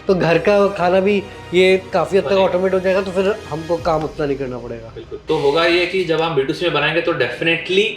तो घर का खाना भी ये काफ़ी हद तक ऑटोमेट हो जाएगा, तो फिर हमको काम उतना नहीं करना पड़ेगा। बिल्कुल। तो होगा ये कि जब हम B2C में बनाएंगे तो डेफिनेटली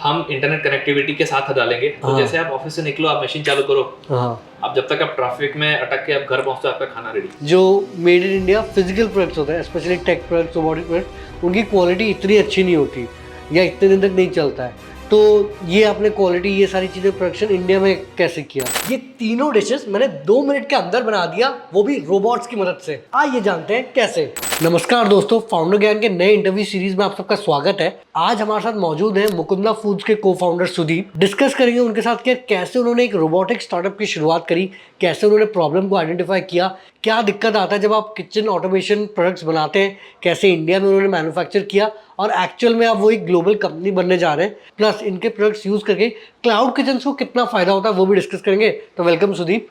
हम इंटरनेट कनेक्टिविटी के साथ डालेंगे। तो हाँ। जैसे आप ऑफिस से निकलो, आप मशीन चालू करो, हाँ, अब जब तक आप ट्रैफिक में अटक के आप घर पहुंचते हो, आपका खाना रेडी। जो made in India physical products होते हैं, specially tech products, robotic products, उनकी क्वालिटी इतनी अच्छी नहीं होती या इतने दिन तक नहीं चलता है। तो ये आपने क्वालिटी, ये सारी चीज़ें प्रोडक्शन इंडिया में कैसे किया? ये तीनों डिशेस मैंने 2 मिनट के अंदर बना दिया, वो भी रोबोट्स की मदद से। आइए जानते हैं कैसे। नमस्कार दोस्तों, फाउंडर ज्ञान के नए इंटरव्यू सीरीज में आप सबका स्वागत है। आज हमारे साथ मौजूद हैं मुकुंदा फूड्स के को फाउंडर सुदीप। डिस्कस करेंगे उनके साथ कि कैसे उन्होंने एक रोबोटिक स्टार्टअप की शुरुआत करी, कैसे उन्होंने प्रॉब्लम को आइडेंटिफाई किया, क्या दिक्कत आता है जब आप किचन ऑटोमेशन प्रोडक्ट्स बनाते हैं, कैसे इंडिया में उन्होंने मैन्युफैक्चर किया और एक्चुअल में अब वो एक ग्लोबल कंपनी बनने जा रहे हैं। प्लस इनके प्रोडक्ट्स यूज करके क्लाउड किचन को कितना फायदा होता है वो भी डिस्कस करेंगे। तो welcome Sudeep.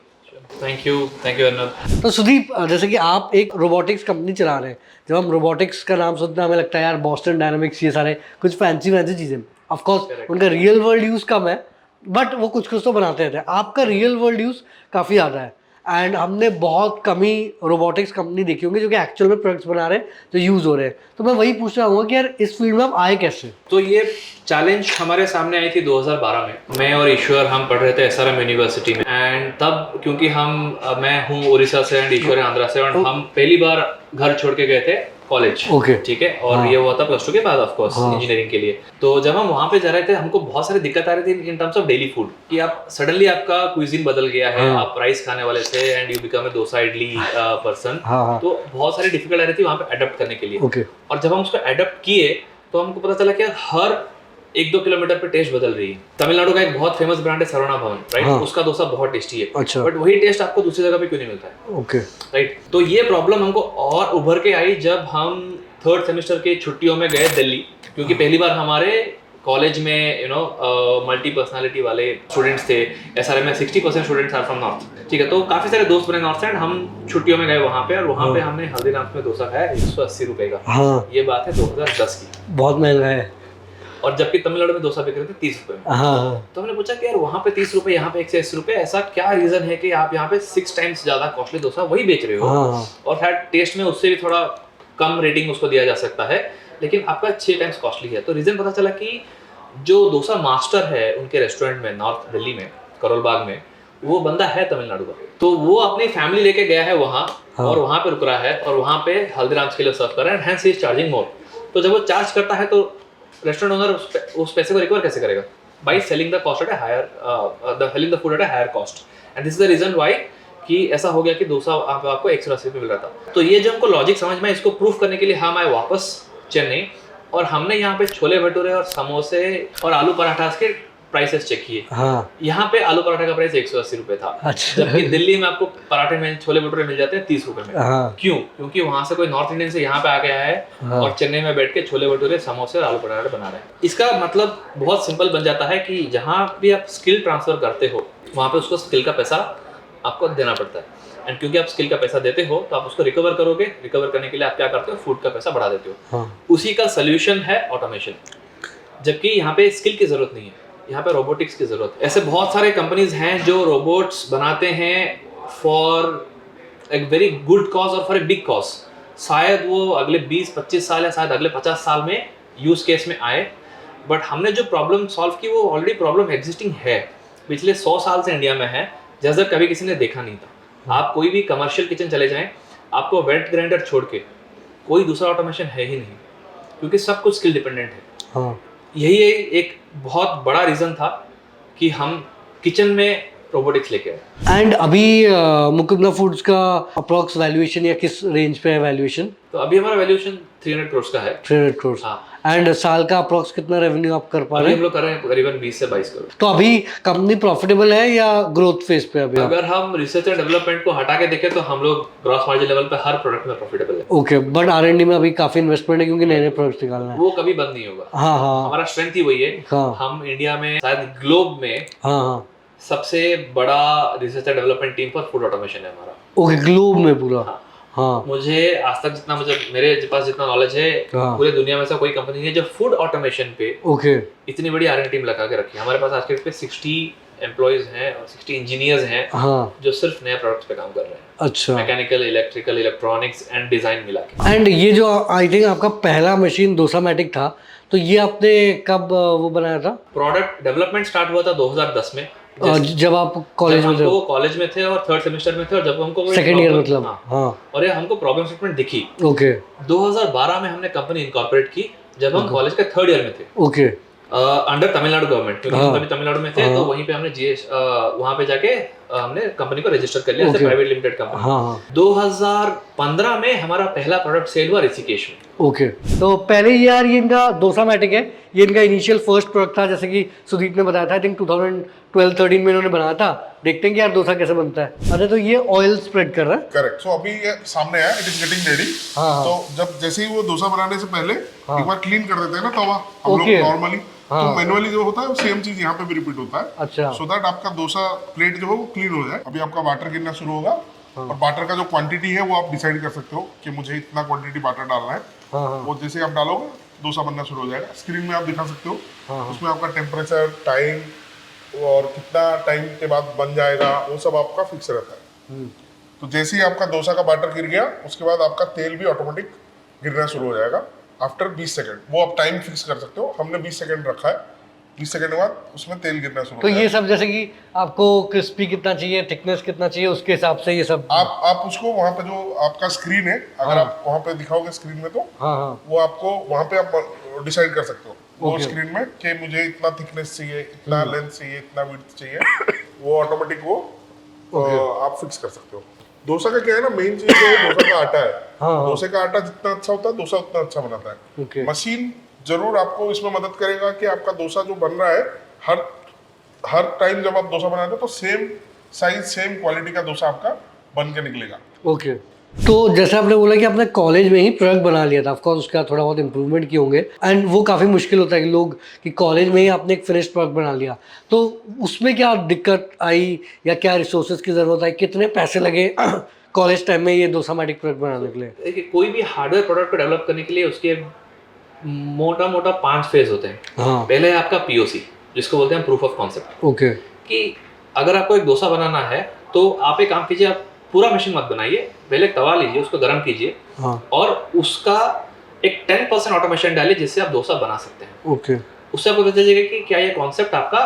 Thank you Arnab. तो सुदीप, जैसे कि आप एक रोबोटिक्स कंपनी चला रहे हैं, जब हम रोबोटिक्स का नाम सुनते हैं हमें लगता है यार बॉस्टन डायनामिक्स, ये सारे कुछ फैंसी चीज़ें। ऑफ कोर्स उनका रियल वर्ल्ड यूज़ कम है, बट वो कुछ तो बनाते रहते हैं। आपका रियल वर्ल्ड यूज़ काफ़ी ज़्यादा है एंड हमने बहुत कम ही रोबोटिक्स कंपनी देखी होंगी जो कि एक्चुअल में प्रोडक्ट्स बना रहे हैं जो यूज़ हो रहे हैं। तो मैं वही पूछना चाहूँगा कि यार इस फील्ड में आप आए कैसे? तो ये चैलेंज हमारे सामने आई थी 2012 में। मैं और ईश्वर हम पढ़ रहे थे SRM यूनिवर्सिटी में, एंड तब क्योंकि मैं हूँ उड़ीसा से एंड ईश्वर है आंध्रा से, और हम पहली बार घर छोड़ के गए थे कॉलेज। ओके। ठीक है। और ये हुआ था +2 के बाद, ऑफ कोर्स, हाँ। इंजीनियरिंग के लिए। तो जब हम वहाँ पे जा रहे थे, हमको बहुत सारी दिक्कत आ रही थी in terms of daily food, कि आप सडनली आपका क्विजीन बदल गया है। हाँ। आप राइस खाने वाले थे and you become a dosa idli person. हाँ। तो बहुत सारी डिफिकल्ट आ रही थी वहाँ पे अडेप्ट करने के लिए। ओके। और जब हम उसको अडेप्ट किए तो हमको पता चला कि हर 1-2 किलोमीटर पे टेस्ट बदल रही है। तमिलनाडु का एक बहुत फेमस ब्रांड है सरवणा भवन, राइट? हाँ। उसका डोसा बहुत टेस्टी है। अच्छा। बट वही टेस्ट आपको दूसरी जगह पे क्यों नहीं मिलता है? ओके। राइट। तो ये प्रॉब्लम हमको और उभर के आई जब हम 3rd सेमेस्टर के छुट्टियों में गए दिल्ली, क्योंकि पहली बार हमारे कॉलेज में मल्टी पर्सनालिटी वाले स्टूडेंट्स थे। SRM में 60% स्टूडेंट्स आर फ्रॉम नॉर्थ। ठीक है। तो काफी सारे दोस्त बने नॉर्थ साइड। हम छुट्टियों में गए वहाँ पे, और वहाँ पे हमने हल्दीराम्स में डोसा खाया 180 रुपए का। हाँ। ये बात है 2010 की। बहुत महंगा है। और जबकि तमिलनाडु में डोसा बिक रहे थे 30 रुपए में। हाँ। तो हमने पूछा कि यार वहाँ पे 30 रुपए, यहाँ पे 180 रुपए, ऐसा क्या रीजन है कि आप यहाँ पे 6 टाइम्स ज्यादा कॉस्टली डोसा वही बेच रहे हो? हाँ। और शायद टेस्ट में उससे भी थोड़ा कम रेटिंग उसको दिया जा सकता है, लेकिन आपका 6 टाइम्स कॉस्टली है। तो रीजन पता चला कि जो डोसा मास्टर है उनके रेस्टोरेंट में नॉर्थ दिल्ली में करोल बाग में, वो बंदा है तमिलनाडु का। तो वो अपनी फैमिली लेके गया है वहाँ। हाँ। और वहाँ पे रुक रहा है और वहाँ पे हल्दीराम्स के लिए सर्व कर रहा है, हैंस ही इज चार्जिंग मोर। तो जब वो चार्ज करता है तो रेस्टोरेंट ओनर उस पैसे को रिकवर कैसे करेगा? By selling the cost at a higher, selling the food at a higher cost. And this is the reason why कि ऐसा हो गया कि डोसा आपको 180 रुपये मिल रहा था। तो ये जो हमको लॉजिक समझ में, इसको प्रूफ करने के लिए हम आए वापस चेन्नई, और हमने यहाँ पे छोले भटूरे और समोसे और आलू पराठा के प्राइसेस चेक किए। हाँ। यहाँ पे आलू पराठा का प्राइस 180 रुपये था। अच्छा। जबकि दिल्ली में आपको पराठे में छोले भटूरे मिल जाते हैं 30 रुपए में। हाँ। क्यों? क्योंकि वहां से कोई नॉर्थ इंडियन से यहाँ पे आ गया है। हाँ। और चेन्नई में बैठ के छोले भटूरे, समोसे और आलू पराठे बना रहे हैं। इसका मतलब बहुत सिंपल बन जाता है कि जहाँ भी आप स्किल ट्रांसफर करते हो वहाँ पे उसको स्किल का पैसा आपको देना पड़ता है। एंड क्योंकि आप स्किल का पैसा देते हो तो आप उसको रिकवर करोगे। रिकवर करने के लिए आप क्या करते हो? फूड का पैसा बढ़ा देते हो। हाँ। उसी का सोल्यूशन है ऑटोमेशन। जबकि यहाँ पे स्किल की जरूरत नहीं है, यहाँ पे रोबोटिक्स की जरूरत है। ऐसे बहुत सारे कंपनीज हैं जो रोबोट्स बनाते हैं फॉर एक वेरी गुड कॉज और फॉर ए बिग कॉज। शायद वो अगले 20-25 साल या शायद अगले 50 साल में यूज केस में आए। बट हमने जो प्रॉब्लम सॉल्व की वो ऑलरेडी प्रॉब्लम एग्जिस्टिंग है, पिछले 100 साल से इंडिया में है, जैसा कभी किसी ने देखा नहीं था। आप कोई भी कमर्शियल किचन चले जाएं, आपको वेट ग्राइंडर छोड़ के कोई दूसरा ऑटोमेशन है ही नहीं, क्योंकि सब कुछ स्किल डिपेंडेंट है। हाँ। यही एक बहुत बड़ा रीजन था कि हम किचन में रोबोटिक्स लेके आए। एंड अभी मुकुंदा फूड्स का अप्रॉक्स वैल्यूएशन या किस रेंज पे है वैल्यूएशन? तो अभी हमारा वैल्यूएशन 300 करोड़ का है। 300 करोड़। हाँ। एंड साल का अप्रॉक्स कितना रेवेन्यू आप कर पा रहे हैं? हम लोग कर रहे हैं करीबन 20 से 22 करोड़। तो अभी कंपनी प्रॉफिटेबल है या ग्रोथ फेज पे अभी? अगर हम रिसर्च एंड डेवलपमेंट को हटा के देखें तो हम लोग ग्रॉस मार्जिन लेवल पे हर प्रोडक्ट में प्रॉफिटेबल है। ओके, बट R&D में अभी काफी इन्वेस्टमेंट है क्योंकि नए नए प्रोडक्ट्स निकालना है। वो कभी बंद नहीं होगा। हाँ हाँ। हमारा स्ट्रेंथ ही वही है। हाँ। हम इंडिया में शायद ग्लोब में हाँ हाँ सबसे बड़ा research and development team for food automation है हमारा। ओके, ग्लोब में पूरा? हाँ। हाँ। मुझे आज तक जितना मेरे पास जितना नॉलेज है, हाँ। पूरे दुनिया में से कोई कंपनी नहीं है जो फूड ऑटोमेशन पे ओके इतनी बड़ी R&D टीम लगा के रखी है। हमारे पास आज के डेट पे 60 एम्प्लॉयज हैं और 60 इंजीनियर्स हैं हाँ जो सिर्फ नए प्रोडक्ट्स पे काम कर रहे हैं, अच्छा। Mechanical, electrical, electronics and design मिला के। एंड ये जो आई थिंक आपका पहला मशीन डोसामेटिक था, तो ये आपने कब वो बनाया था? प्रोडक्ट डेवलपमेंट स्टार्ट हुआ था 2010 में, जब आप कॉलेज में थे? हमको कॉलेज में थे और 3rd सेमेस्टर में थे, और जब हमको कोई सेकेंड ईयर problem- मतलब? हाँ, हाँ और ये हमको प्रॉब्लम स्टेटमेंट दिखी। ओके 2012 में हमने कंपनी इनकॉर्पोरेट की, जब हम कॉलेज के 3rd ईयर में थे, ओके अंडर तमिलनाडु गवर्नमेंट, क्योंकि हाँ। हम तभी तमिलनाडु में थे, तो वहीं पे हमने वहाँ पे जाके हमने कंपनी को रजिस्टर कर लिया as Okay. Private limited company. हाँ हाँ 2015 में हमारा पहला प्रोडक्ट सेल हुआ ऋषिकेश में। ओके। तो पहले यार ये इनका डोसामेटिक है, ये इनका इनिशियल फर्स्ट प्रोडक्ट था, जैसे कि सुदीप ने बताया था, आई थिंक 2012-13 में इन्होंने बनाया था। देखते हैं कि यार डोसा कैसे बनता है। अच्छा तो ये ऑयल स्प्रेड कर रहा है? करेक्ट। सो अभी ये सामने है, इट इज गेटिंग रेडी। हाँ। तो जब जैसे ही वो डोसा बनाने से पहले हाँ। एक बार क्लीन कर देते हैं ना तवा हम लोग Okay. नॉर्मली, हाँ। तो मैनुअली जो होता है सेम चीज यहाँ पे भी रिपीट होता है, अच्छा सो दैट आपका डोसा प्लेट जो है वो क्लीन हो जाए। अभी आपका वाटर गिरना शुरू होगा, और वाटर का जो क्वांटिटी है वो आप डिसाइड कर सकते हो कि मुझे इतना क्वांटिटी वाटर डालना है। हाँ हाँ वो जैसे आप डालोगे डोसा बनना शुरू हो जाएगा। स्क्रीन में आप दिखा सकते हो, हाँ। उसमें आपका टेम्परेचर, टाइम और कितना टाइम के बाद बन जाएगा वो सब आपका फिक्स रहता है। तो जैसे ही आपका डोसा का बैटर गिर गया, उसके बाद आपका तेल भी ऑटोमेटिक गिरना शुरू हो जाएगा आफ्टर 20 सेकंड। वो आप टाइम फिक्स कर सकते हो, हमने 20 सेकंड रखा है। 20 सेकंड के बाद उसमें तेल गिरना शुरू तो हो ये जाएगा। सब जैसे कि आपको क्रिस्पी कितना चाहिए, थिकनेस कितना चाहिए, उसके हिसाब से ये सब? आप उसको वहाँ पे जो आपका स्क्रीन है, अगर आप वहाँ पे दिखाओगे स्क्रीन में, तो हाँ हाँ वो आपको वहाँ पे आप डिसाइड कर सकते हो वो Okay. स्क्रीन में कि मुझे इतना थिकनेस चाहिए, इतना लेंथ चाहिए, इतना विड्थ चाहिए। वो ऑटोमेटिक वो आप फिक्स कर सकते हो। डोसा का क्या है ना, मेन चीज जो है डोसा का आटा है। हाँ। डोसे का आटा जितना अच्छा होता है, डोसा उतना अच्छा बनाता है। ओके मशीन जरूर आपको इसमें मदद करेगा कि आपका डोसा जो बन रहा है, हर टाइम जब आप डोसा बनाते हो तो सेम साइज सेम क्वालिटी का डोसा आपका बन के निकलेगा। ओके। तो जैसे आपने बोला कि आपने कॉलेज में ही प्रोडक्ट बना लिया था, ऑफकोर्स उसका थोड़ा बहुत इम्प्रूवमेंट किए होंगे, एंड वो काफ़ी मुश्किल होता है कि लोग कि कॉलेज में ही आपने एक फिनिश प्रोडक्ट बना लिया, तो उसमें क्या दिक्कत आई या क्या रिसोर्सेज की ज़रूरत आई, कितने पैसे लगे कॉलेज टाइम में ये डोसामेटिक प्रोडक्ट बनाने के लिए? देखिए, कोई भी हार्डवेयर प्रोडक्ट को डेवलप करने के लिए उसके मोटा मोटा 5 फेज होते हैं। हाँ पहले है आपका पीओसी, जिसको बोलते हैं प्रूफ ऑफ कॉन्सेप्ट, ओके कि अगर आपको एक डोसा बनाना है तो आप एक काम कीजिए, आप पूरा मशीन मत बनाइए, पहले एक तवा लीजिए, उसको गर्म कीजिए हाँ और उसका एक 10% ऑटोमेशन डालिए, जिससे आप डोसा बना सकते हैं। ओके उससे आपको पता चलेगा कि क्या ये कॉन्सेप्ट आपका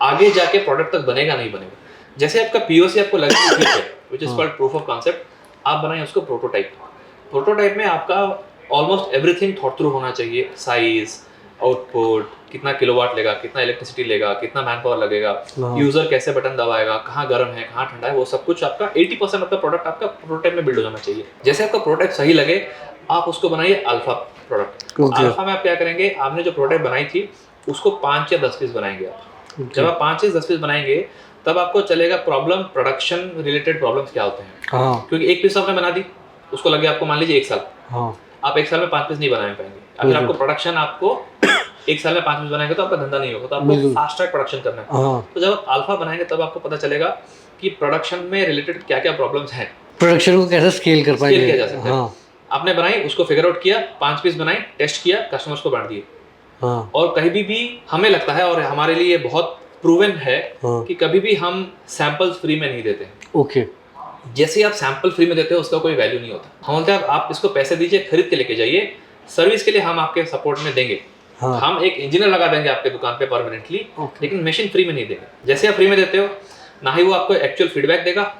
आगे जाके प्रोडक्ट तक बनेगा नहीं बनेगा। जैसे आपका पीओसी आपको लगेगा ठीक है, which is called proof of concept, आप बनाइए उसको प्रोटोटाइप। प्रोटोटाइप में आपका ऑलमोस्ट एवरीथिंग थॉट थ्रू होना चाहिए, साइज, आउटपुट, कितना किलोवाट लेगा, कितना इलेक्ट्रिसिटी लेगा, कितना मैन पावर लगेगा, हाँ। यूजर कैसे बटन दबाएगा, कहाँ गर्म है कहाँ ठंडा है, वो सब कुछ आपका 80% ऑफ द प्रोडक्ट आपका प्रोटोटाइप में बिल्ड हो जाना चाहिए। जैसे आपका प्रोटोटाइप सही लगे, आप उसको बनाइए अल्फा प्रोडक्ट। Okay. अल्फा में आप क्या करेंगे, आपने जो प्रोटोटाइप बनाई थी उसको 5 या 10 पीस बनाएंगे आप। जब आप 5 या 10 पीस बनाएंगे तब आपको चलेगा प्रॉब्लम, प्रोडक्शन रिलेटेड प्रॉब्लम्स क्या होते हैं। हाँ क्योंकि एक पीस आपने बना दी, उसको लगे आपको मान लीजिए 1 साल, हाँ आप 1 साल में 5 पीस नहीं बना पाएंगे। अगर आपको प्रोडक्शन आपको 1 साल में 5 पीस बनाएंगे तो आपका धंधा नहीं होगा, तो आपको बिल्कुल। फास्ट ट्रैक प्रोडक्शन करना है। हाँ तो जब आप अल्फा बनाएंगे तब आपको पता चलेगा कि प्रोडक्शन में रिलेटेड क्या क्या प्रॉब्लम्स हैं, प्रोडक्शन को कैसे स्केल कर पाएंगे? स्केल किया जा सकता है। हाँ आपने बनाई, उसको फिगर आउट किया, 5 पीस बनाए, टेस्ट किया, कस्टमर्स को बांट दिए। हाँ और कहीं भी हमें लगता है, और हमारे लिए बहुत प्रूवन है, हाँ। कि कभी भी हम सैंपल्स फ्री में नहीं देते। ओके जैसे ही आप सैंपल फ्री में देते हो उसका कोई वैल्यू नहीं होता। हम बोलते हैं आप इसको पैसे दीजिए, खरीद के लेके जाइए, सर्विस के लिए हम आपके सपोर्ट में देंगे। हाँ। हम एक इंजीनियर लगा देंगे आपके दुकान पे परमानेंटली, लेकिन मशीन फ्री में नहीं देंगे। जैसे आप फ्री में देते हो, ना ही वो आपको एक्चुअल फीडबैक देगा,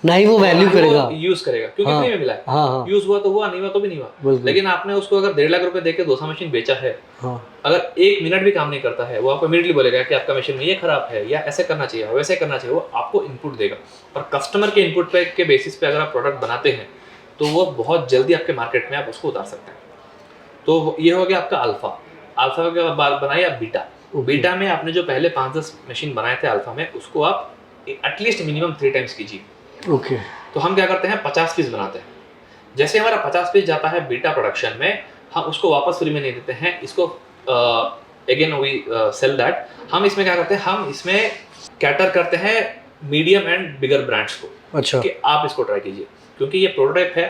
ना ही वो वैल्यू करेगा। यूज करेगा, क्योंकि हाँ। फ्री में मिला है। हाँ हाँ यूज हुआ तो हुआ, नहीं हुआ तो भी नहीं हुआ। बिल्कुल। लेकिन आपने उसको अगर 1.5 लाख रुपए देके डोसा मशीन बेचा है, हाँ अगर 1 मिनट भी काम नहीं करता है, वो आपको इमीडिएटली बोलेगा कि आपका मशीन में ये खराब है, या ऐसे करना चाहिए, वैसे करना चाहिए। वो आपको इनपुट देगा, और कस्टमर के इनपुट पे के बेसिस पे अगर आप प्रोडक्ट बनाते हैं तो वो बहुत जल्दी आपके मार्केट में आप उसको उतार सकते हैं। तो ये हो गया आपका अल्फा। अल्फा के बाद बनाइए आप बीटा। बीटा में आपने जो पहले 5-10 मशीन बनाए थे अल्फा में, उसको आप एटलीस्ट मिनिमम 3 टाइम्स कीजिए। ओके तो हम क्या करते हैं, 50 पीस बनाते हैं। जैसे हमारा 50 पीस जाता है बीटा प्रोडक्शन में, हम उसको वापस फ्री में नहीं देते हैं, इसको अगेन वी सेल दैट। हम इसमें क्या करते हैं, हम इसमें कैटर करते हैं मीडियम एंड बिगर ब्रांड्स को, अच्छा कि आप इसको ट्राई कीजिए, क्योंकि ये प्रोटोटाइप है,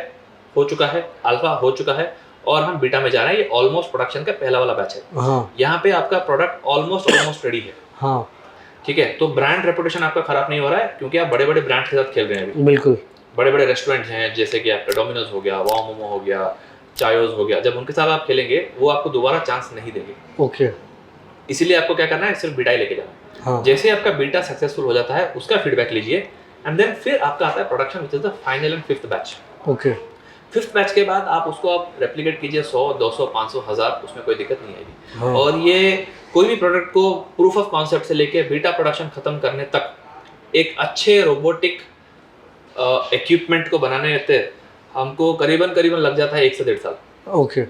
हो चुका है, अल्फा हो चुका है, और हम बीटा में जा रहे हैं। ये ऑलमोस्ट प्रोडक्शन का पहला वाला बैच है। हाँ यहाँ पे आपका प्रोडक्ट ऑलमोस्ट रेडी है, हाँ ठीक है, तो ब्रांड रेपुटेशन आपका खराब नहीं हो रहा है क्योंकि आप बड़े बड़े ब्रांड के साथ खेल रहे हैं अभी। बिल्कुल। बड़े बड़े रेस्टोरेंट हैं जैसे कि आपका डोमिनोज हो गया, वाओ मोमो हो गया, चायोज हो गया, जब उनके साथ आप खेलेंगे वो आपको दोबारा चांस नहीं देंगे। ओके। इसीलिए आपको क्या करना है, सिर्फ बीटा ही लेके जाना है। हाँ। जैसे आपका बीटा सक्सेसफुल हो जाता है उसका फीडबैक लीजिए एंड देन फिर आपका आता है production which is the final and fifth batch. Okay. Fifth batch के बाद आप उसको आप रेप्लिकेट कीजिए 100, 200, 500, 1000, उसमें कोई दिक्कत नहीं आएगी। हाँ। और ये कोई भी प्रोडक्ट को प्रूफ ऑफ कॉन्सेप्ट से लेके बीटा प्रोडक्शन खत्म करने तक एक अच्छे रोबोटिक इक्विपमेंट को बनाने में हमको करीबन लग जाता है 1 से 1.5 साल। ओके।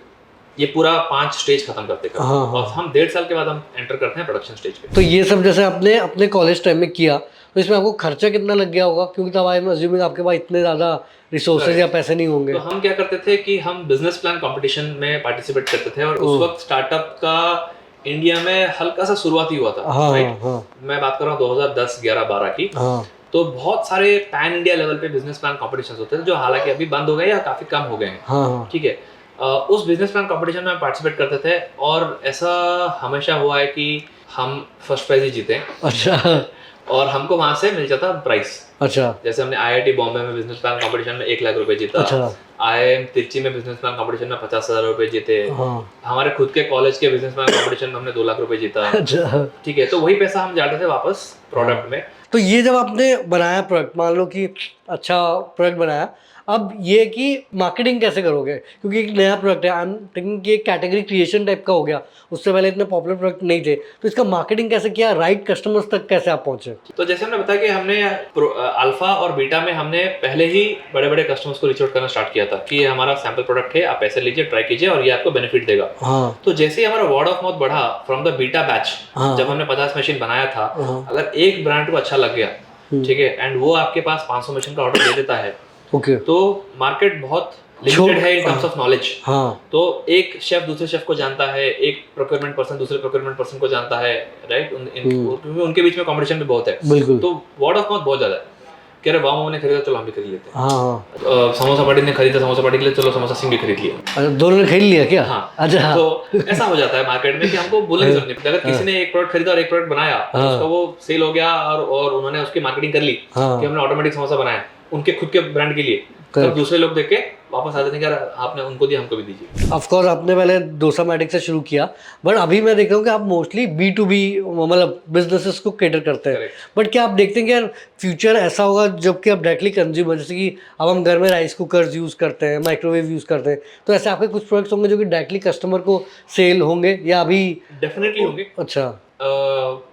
ये पूरा 5 स्टेज खत्म करते करते। हाँ, हाँ। और हम 1.5 साल के बाद हम एंटर करते हैं प्रोडक्शन स्टेज पे। तो ये सब जैसे आपने अपने कॉलेज टाइम में किया तो इसमें आपको खर्चा कितना लग गया होगा, क्योंकि तब आई एम अज्यूमिंग आपके पास इतने ज़्यादा रिसोर्सेज या पैसे नहीं होंगे। तो हम क्या करते थे कि हम बिजनेस प्लान कंपटीशन में पार्टिसिपेट करते थे और उस वक्त स्टार्टअप का इंडिया में हल्का सा शुरुआती हुआ था। हाँ, राइट? हाँ, मैं बात कर रहा हूँ 2010, 11, 12 की। हाँ। तो बहुत सारे पैन इंडिया लेवल पे बिजनेस प्लान कॉम्पिटिशन होते थे जो हालांकि अभी बंद हो गए या काफी कम हो गए हैं। हाँ, हाँ। ठीक है, उस बिजनेस प्लान कंपटीशन में पार्टिसिपेट करते थे और ऐसा हमेशा हुआ है कि हम फर्स्ट प्राइज ही जीते अच्छा। और हमको वहां से मिल जाता प्राइस। अच्छा। जैसे हमने IIT बॉम्बे में बिजनेस प्लान कंपटीशन में 1 लाख रुपए जीता। अच्छा। IIM तिरची में बिजनेस प्लान कंपटीशन में 50,000 रुपए जीते। हाँ। हमारे खुद के कॉलेज के बिजनेस प्लान कंपटीशन में हमने 2 लाख रुपए जीता। अच्छा। ठीक है, तो वही पैसा हम जाते थे वापस प्रोडक्ट में। तो ये जब आपने बनाया प्रोडक्ट, मान लो कि अच्छा प्रोडक्ट बनाया, अब ये कि मार्केटिंग कैसे करोगे, क्योंकि एक नया प्रोडक्ट है, आई एम थिंकिंग कि एक कैटेगरी क्रिएशन टाइप का हो गया, उससे पहले इतने पॉपुलर प्रोडक्ट नहीं थे, तो इसका मार्केटिंग कैसे किया, राइट कस्टमर्स तक कैसे आप पहुंचे? तो जैसे हमने बताया कि हमने अल्फा और बीटा में हमने पहले ही बड़े बड़े कस्टमर्स को रीच आउट करना स्टार्ट किया था कि ये हमारा सैंपल प्रोडक्ट है, आप ऐसे लीजिए, ट्राई कीजिए और ये आपको बेनिफिट देगा। हाँ। तो जैसे ही हमारा वर्ड ऑफ माउथ बढ़ा फ्रॉम द बीटा बैच, हाँ। जब हमने 50 मशीन बनाया था, हाँ। अगर एक ब्रांड को अच्छा लग गया, ठीक है, एंड वो आपके पास 500 मशीन का ऑर्डर दे देता है, ओके। तो मार्केट बहुत लिमिटेड है इन टर्म्स ऑफ नॉलेज। हाँ। तो एक शेफ दूसरे शेफ को जानता है, एक प्रोक्योरमेंट पर्सन दूसरे प्रोक्योरमेंट पर्सन को जानता है, राइट? क्योंकि उनके बीच में कंपटीशन भी बहुत है। बिल्कुल। तो वर्ड ऑफ माउथ बहुत ज्यादा है। कह रहे वाओ मोमो ने खरीदा, चलो हम भी खरीद लेते हैं। हाँ। समोसा पार्टी ने खरीदा, समोसा पार्टी के लिए चलो समोसा सिंह भी खरीद लिया। अच्छा, दोनों ने खरीद लिया क्या? हाँ। अच्छा। तो ऐसा हो जाता है मार्केट में कि हमको बोलने की जरूरत नहीं पड़ती। अगर किसी ने एक प्रोडक्ट खरीदा और एक प्रोडक्ट बनाया, उसका वो सेल हो गया और उन्होंने उसकी मार्केटिंग कर ली कि हमने ऑटोमेटिक समोसा बनाया उनके खुद के ब्रांड के लिए, तब दूसरे लोग देख के वापस आते थे कि आपने उनको दिया, हमको भी दीजिए। ऑफ कोर्स आपने पहले डोसा मैटिक से शुरू किया, बट अभी मैं देख रहा हूँ कि आप मोस्टली B2B मतलब बिजनेसेस को कैटर करते हैं। बट क्या आप देखते हैं कि यार फ्यूचर ऐसा होगा जबकि आप डायरेक्टली कंज्यूमर, जैसे कि अब हम घर में राइस कुकर्स यूज़ करते हैं, माइक्रोवेव यूज़ करते हैं, तो ऐसे आपके कुछ प्रोडक्ट्स होंगे जो कि डायरेक्टली कस्टमर को सेल होंगे या अभी? डेफिनेटली होंगे। अच्छा।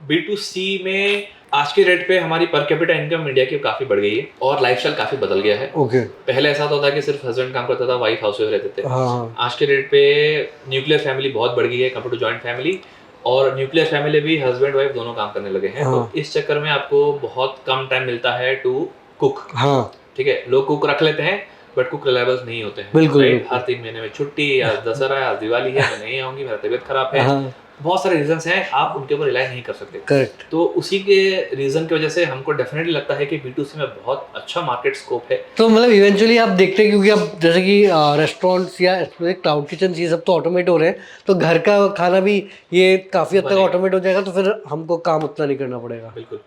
B2C में आज के रेट पे हमारी पर कैपिटा इनकम इंडिया की काफी बढ़ गई है और लाइफस्टाइल काफी बदल गया है। ओके। पहले ऐसा होता था कि सिर्फ हस्बैंड काम करता था, वाइफ हाउस रहते थे। हाँ। आज के रेट पे न्यूक्लियर फैमिली बहुत बढ़ गई है कंपेयर टू जॉइंट फैमिली, और न्यूक्लियर फैमिली भी हस्बैंड वाइफ दोनों काम करने लगे हैं। हाँ। तो इस चक्कर में आपको बहुत कम टाइम मिलता है टू कुक। हाँ। ठीक है, लोग कुक रख लेते हैं बट कुक रिलायबल नहीं होते हैं। बिल्कुल, राइट? बिल्कुल। हर 3 महीने में छुट्टी, या दशहरा, या दिवाली है, मैं नहीं आऊंगी, मेरा तबीयत खराब है। हाँ। बहुत सारे रीजंस हैं, आप उनके ऊपर रिलाई नहीं कर सकते। करेक्ट। तो उसी के रीजन की वजह से हमको डेफिनेटली लगता है कि B2C में बहुत अच्छा मार्केट स्कोप है। तो मतलब इवेंचुअली आप देखते हैं, क्योंकि अब जैसे कि रेस्टोरेंट्स या क्लाउड किचन ये सब तो ऑटोमेट हो रहे हैं, तो घर का खाना भी ये काफ़ी हद तक ऑटोमेट हो जाएगा, तो फिर हमको काम उतना नहीं करना पड़ेगा। बिल्कुल।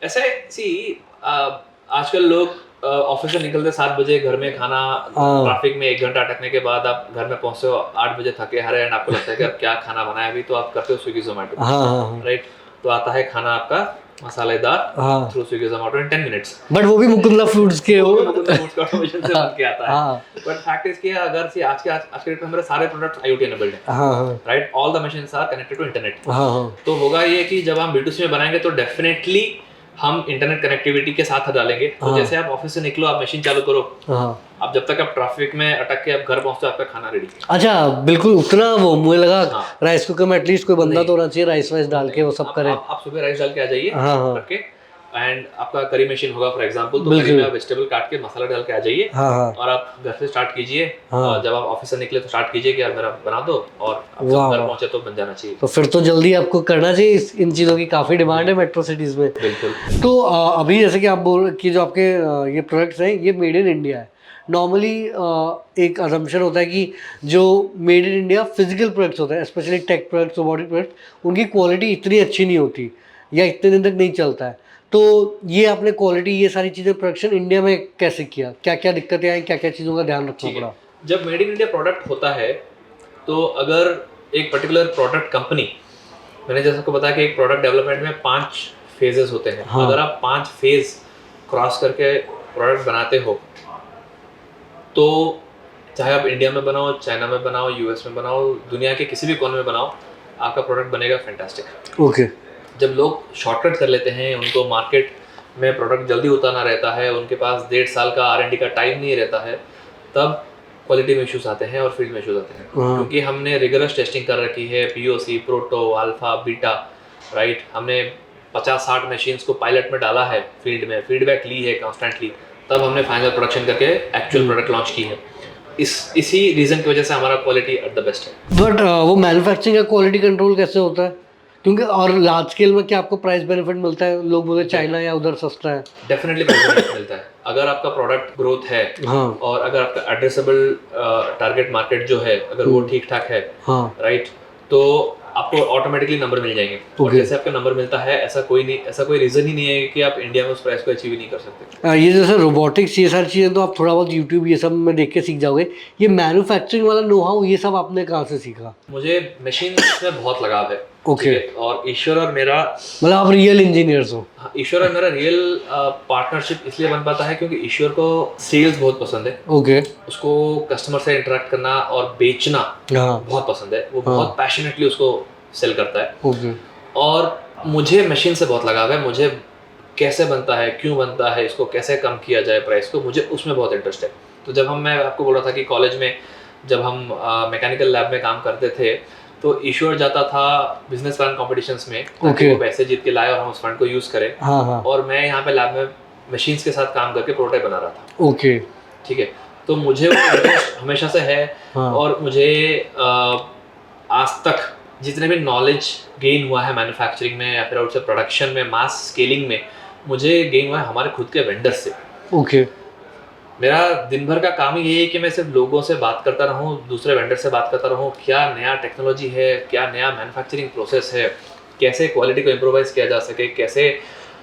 ऐसे सी आजकल लोग ऑफिस से निकलते 7 बजे, घर में खाना, ट्रैफिक में 1 घंटा अटकने के बाद आप घर में पहुंचते हो 8 बजे थके हारे, एंड आपको लगता है कि अब क्या खाना बनाया, अभी तो आप करते हो स्विगी जोमेटो। हाँ। राइट? तो आता है खाना आपका मसालेदार through Swiggy Zomato in 10 minutes. But वो भी मुकुंदा फूड्स के ऑटोमेशन से बन के आता है। हाँ। बट फैक्ट इज कि अगर सी आज के डेट में हमारे सारे प्रोडक्ट्स IoT एनेबल्ड हैं। हाँ। Right? All the machines are connected to internet. हाँ। तो होगा ये कि जब हम B2C में बनाएंगे तो डेफिनेटली हम इंटरनेट कनेक्टिविटी के साथ डालेंगे। तो जैसे आप ऑफिस से निकलो, आप मशीन चालू करो, अब जब तक आप ट्रैफिक में अटक के आप घर पहुंचते हो, आपका खाना रेडी है। अच्छा, बिल्कुल उतना वो मुझे लगा राइस कुकर में एटलीस्ट कोई बंदा तो होना चाहिए राइस वाइस डाल के वो सब करे। आप सुबह राइस डाल के आ जाइए, हाँ। रख के, एंड आपका करी मशीन होगा फॉर एग्जांपल, तो करी में आप वेजिटेबल काट के मसाला डाल के आ जाइए। हाँ। और आप घर से स्टार्ट कीजिए। जब आप ऑफिस से निकले तो स्टार्ट कीजिए कि यार मेरा बना दो, और आप जब घर पहुंचे तो बन जाना चाहिए। तो फिर तो जल्दी आपको करना चाहिए, इन चीज़ों की काफ़ी डिमांड है मेट्रो सिटीज़ में। बिल्कुल। तो अभी जैसे कि आप बोल कि जो आपके ये प्रोडक्ट्स हैं ये मेड इन इंडिया है। नॉर्मली एक असम्पशन होता है कि जो made in India physical products होते हैं, specially tech products, robotic products, उनकी क्वालिटी इतनी अच्छी नहीं होती। या इतने दिन तक नहीं चलता है। तो ये आपने क्वालिटी ये सारी चीज़ें प्रोडक्शन इंडिया में कैसे किया, क्या क्या दिक्कतें आई, क्या क्या चीज़ों का ध्यान रखना ठीक है, पड़ा? जब मेड इन इंडिया प्रोडक्ट होता है तो अगर एक पर्टिकुलर प्रोडक्ट कंपनी, मैंने जैसे आपको बताया कि एक प्रोडक्ट डेवलपमेंट में 5 फेजेस होते हैं। हाँ। अगर आप 5 फेज क्रॉस करके प्रोडक्ट बनाते हो तो चाहे आप इंडिया में बनाओ, चाइना में बनाओ, यूएस में बनाओ, दुनिया के किसी भी कोने में बनाओ, आपका प्रोडक्ट बनेगा फैंटास्टिक। ओके। जब लोग शॉर्टकट कर लेते हैं, उनको मार्केट में प्रोडक्ट जल्दी उतारना रहता है, उनके पास 1.5 साल का R&D का टाइम नहीं रहता है, तब क्वालिटी में इश्यूज आते हैं और फील्ड में इश्यूज आते हैं। हाँ। क्योंकि हमने रिगरस टेस्टिंग कर रखी है, POC, proto, alpha, beta, right. हमने 50-60 मशीन्स को पायलट में डाला है, फील्ड में फीडबैक ली है कॉन्स्टेंटली, तब हमने फाइनल प्रोडक्शन करके एक्चुअल प्रोडक्ट लॉन्च की है। इसी रीज़न की वजह से हमारा क्वालिटी एट द बेस्ट है। बट वो मैन्युफैक्चरिंग का क्वालिटी कंट्रोल कैसे होता है? क्योंकि और लार्ज स्केल में क्या आपको प्राइस बेनिफिट मिलता है? लोग बोले चाइना या उधर सस्ता है। डेफिनेटली बेनिफिट मिलता है अगर आपका प्रोडक्ट ग्रोथ है। हाँ। और अगर आपका एड्रेसेबल टारगेट मार्केट जो है अगर वो ठीक ठाक है, हाँ। राइट, तो आपको ऑटोमेटिकली नंबर मिल जाएंगे। और Okay. जैसे आपका नंबर मिलता है, ऐसा कोई रीजन ही नहीं है कि आप इंडिया में उस प्राइस को अचीव ही नहीं कर सकते। ये जैसे रोबोटिक्स ये सारी चीज़ें तो आप थोड़ा बहुत यूट्यूब ये सब में देख के सीख जाओगे। ये मैन्युफैक्चरिंग वाला नो हाउ ये सब आपने कहाँ से सीखा? मुझे मशीन में बहुत लगाव है। Okay. ठीक है? और ईश्वर और मेरा मतलब आप रियल इंजीनियर्स हो? हाँ, ईश्वर और मेरा रियल पार्टनरशिप इसलिए बन पाता है क्योंकि ईश्वर को सेल्स बहुत पसंद है। ओके। उसको कस्टमर से इंटरेक्ट करना और बेचना हाँ। बहुत पसंद है। वो बहुत पैशनेटली उसको सेल करता है। ओके। और मुझे मशीन से बहुत लगाव है। मुझे कैसे बनता है, क्यों बनता है, इसको कैसे कम किया जाए प्राइस को, मुझे उसमें बहुत इंटरेस्ट है। तो जब मैं आपको बोल रहा था कि कॉलेज में जब हम मैकेनिकल लैब में काम करते थे तो ईश्वर जाता था बिजनेस प्लान कॉम्पिटिशंस में ताकि Okay. वो पैसे जीत के लाए और हम उस फंड को यूज़ करें। हाँ हाँ। और मैं यहाँ पे लैब में मशीन्स के साथ काम करके प्रोटोटाइप बना रहा था। ओके। ठीक है, तो मुझे वो इंटरेस्ट हमेशा से है। हाँ। और मुझे आज तक जितने भी नॉलेज गेन हुआ है मैन्युफैक्चरिंग में या फिर उससे प्रोडक्शन में, मास स्केलिंग में, मुझे गेन हुआ है हमारे खुद के वेंडर्स से। ओके। मेरा दिन भर का काम ही यही है कि मैं सिर्फ लोगों से बात करता रहूं, दूसरे वेंडर से बात करता रहूं, क्या नया टेक्नोलॉजी है, क्या नया मैन्युफैक्चरिंग प्रोसेस है, कैसे क्वालिटी को इम्प्रोवाइज किया जा सके, कैसे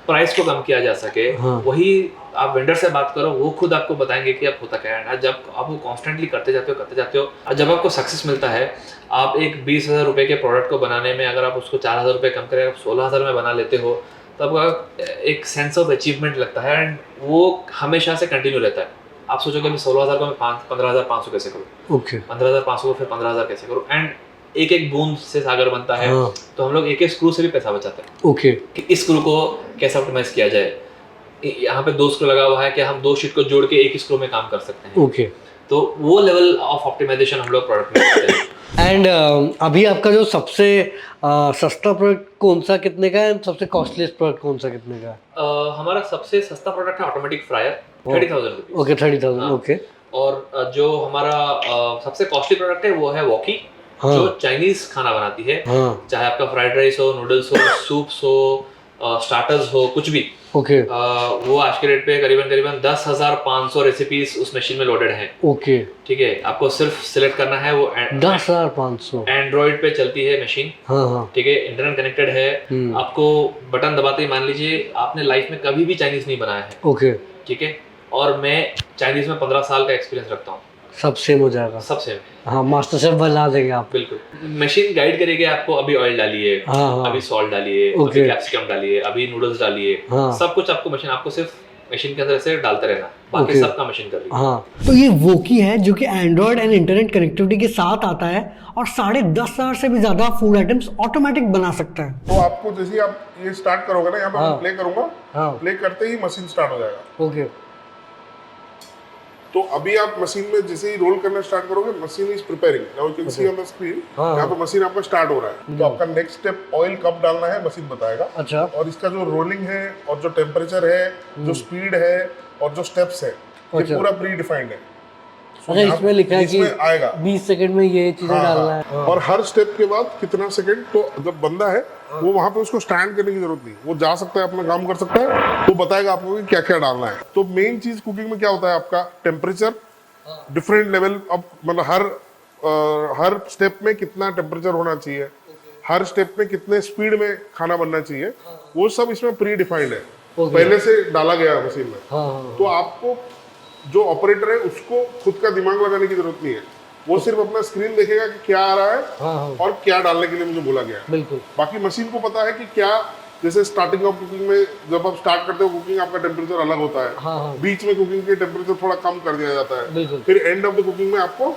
प्राइस को कम किया जा सके। हाँ। वही आप वेंडर से बात करो, वो खुद आपको बताएंगे कि आप होता क्या है। जब आप वो कॉन्स्टेंटली करते जाते हो और जब आपको सक्सेस मिलता है, आप एक 20,000 रुपये के प्रोडक्ट को बनाने में अगर आप उसको 4,000 रुपये कम करें, आप 16,000 में बना लेते हो, तब एक सेंस ऑफ अचीवमेंट लगता है। एंड वो हमेशा से कंटिन्यू रहता है। आप सोचोगे मैं 16,000 को मैं 15,500 कैसे करूँ, ओके। 15,500 को फिर 15,000 कैसे करूँ। एंड एक एक बूंद से सागर बनता है। हाँ। तो हम लोग एक एक स्क्रू से भी पैसा बचाते हैं ओके। कि इस स्क्रू को कैसे ऑप्टिमाइज किया जाए। यहाँ पे 2 स्क्रू लगा हुआ है कि हम 2 शीट को जोड़ के एक स्क्रू में काम कर सकते हैं। ओके। तो वो लेवल ऑफ ऑप्टिमाइजेशन हम लोग प्रोडक्ट में करते हैं। एंड अभी आपका जो सबसे सस्ता प्रोडक्ट कौन सा कितने का है, सबसे कॉस्टलीस्ट प्रोडक्ट कौन सा कितने का है? हमारा सबसे सस्ता प्रोडक्ट है automatic fryer, 30,000 rupees. Okay 30,000। Okay. और जो हमारा सबसे कॉस्टली प्रोडक्ट है वो है वॉकी, हाँ। जो चाइनीज खाना बनाती है। हाँ। चाहे आपका फ्राइड राइस हो, नूडल्स हो, सूप्स हो, स्टार्टर्स हो, कुछ भी। ओके। वो आज के रेट पे करीबन 10,500 रेसिपीज उस मशीन में लोडेड हैं। ओके। ठीक है, आपको सिर्फ सिलेक्ट करना है। वो 10,500। एंड्रॉइड पे चलती है मशीन। हाँ हाँ। ठीक है, इंटरनेट कनेक्टेड है। आपको बटन दबाते ही मान लीजिए आपने लाइफ में कभी भी चाइनीज नहीं बनाया है। ओके। ठीक है, और मैं चाइनीज में 15 साल का एक्सपीरियंस रखता हूँ। सब सेम हो जाएगा। सब सेम। हाँ, मास्टर शेफ बना देंगे आप। बिल्कुल, मशीन गाइड करेगी आपको, अभी ऑयल डालिए, हाँ, हाँ। अभी सॉल्ट डालिए, Okay. अभी कैप्सिकम डालिए, अभी नूडल्स डालिए। हाँ। सब कुछ आपको मशीन, आपको सिर्फ मशीन के अंदर से डालते रहना, बाकी Okay. सबका मशीन कर रही है। हाँ, तो ये वोकी है जो कि एंड्रॉयड एंड इंटरनेट कनेक्टिविटी के साथ आता है और 10,500 से भी ज्यादा फूड आइटम्स ऑटोमेटिक बना सकता है। तो आपको जैसे ही आप ये स्टार्ट करोगे ना, यहाँ पे हाँ। मैं प्ले करूंगा, हाँ। प्ले करते ही मशीन स्टार्ट हो जाएगा। ओके। तो अभी आप मशीन में जैसे ही रोल करना स्टार्ट करोगे, machine is preparing, now you can see on the screen, हाँ, यहाँ पे मशीन आपका स्टार्ट हो रहा है। तो आपका नेक्स्ट स्टेप ऑयल कब डालना है मशीन बताएगा। अच्छा। और इसका जो रोलिंग है और जो टेम्परेचर है, जो स्पीड है और जो स्टेप्स है, ये अच्छा। पूरा प्री डिफाइंड है। अच्छा, इसमें लिखा है कि इसमें आएगा 20 सेकंड में ये चीजें हाँ, डालना हाँ। है। और हर स्टेप के बाद कितना सेकंड, तो जब बंदा है वो वहां पे उसको स्टैंड करने की जरूरत नहीं, वो जा सकता है, अपना काम कर सकता है, वो बताएगा आपको कि क्या क्या डालना है। तो मेन चीज कुकिंग में क्या होता है, आपका टेम्परेचर डिफरेंट लेवल, अब मतलब हर स्टेप में कितना टेम्परेचर होना चाहिए, हर स्टेप में कितने स्पीड में खाना बनना चाहिए, वो सब इसमें प्री डिफाइंड है, Okay. पहले से डाला गया है मशीन में। हाँ हाँ तो आपको जो ऑपरेटर है उसको खुद का दिमाग लगाने की जरूरत नहीं है, वो सिर्फ अपना स्क्रीन देखेगा कि क्या आ रहा है हाँ हाँ और क्या डालने के लिए मुझे बोला गया है। बिल्कुल। बाकी मशीन को पता है कि क्या, जैसे स्टार्टिंग ऑफ कुकिंग में जब आप स्टार्ट करते हो कुकिंग, आपका टेम्परेचर अलग होता है, हाँ हाँ बीच में कुकिंग के टेम्परेचर थोड़ा कम कर दिया जाता है, बिल्कुल। फिर एंड ऑफ द कुकिंग में आपको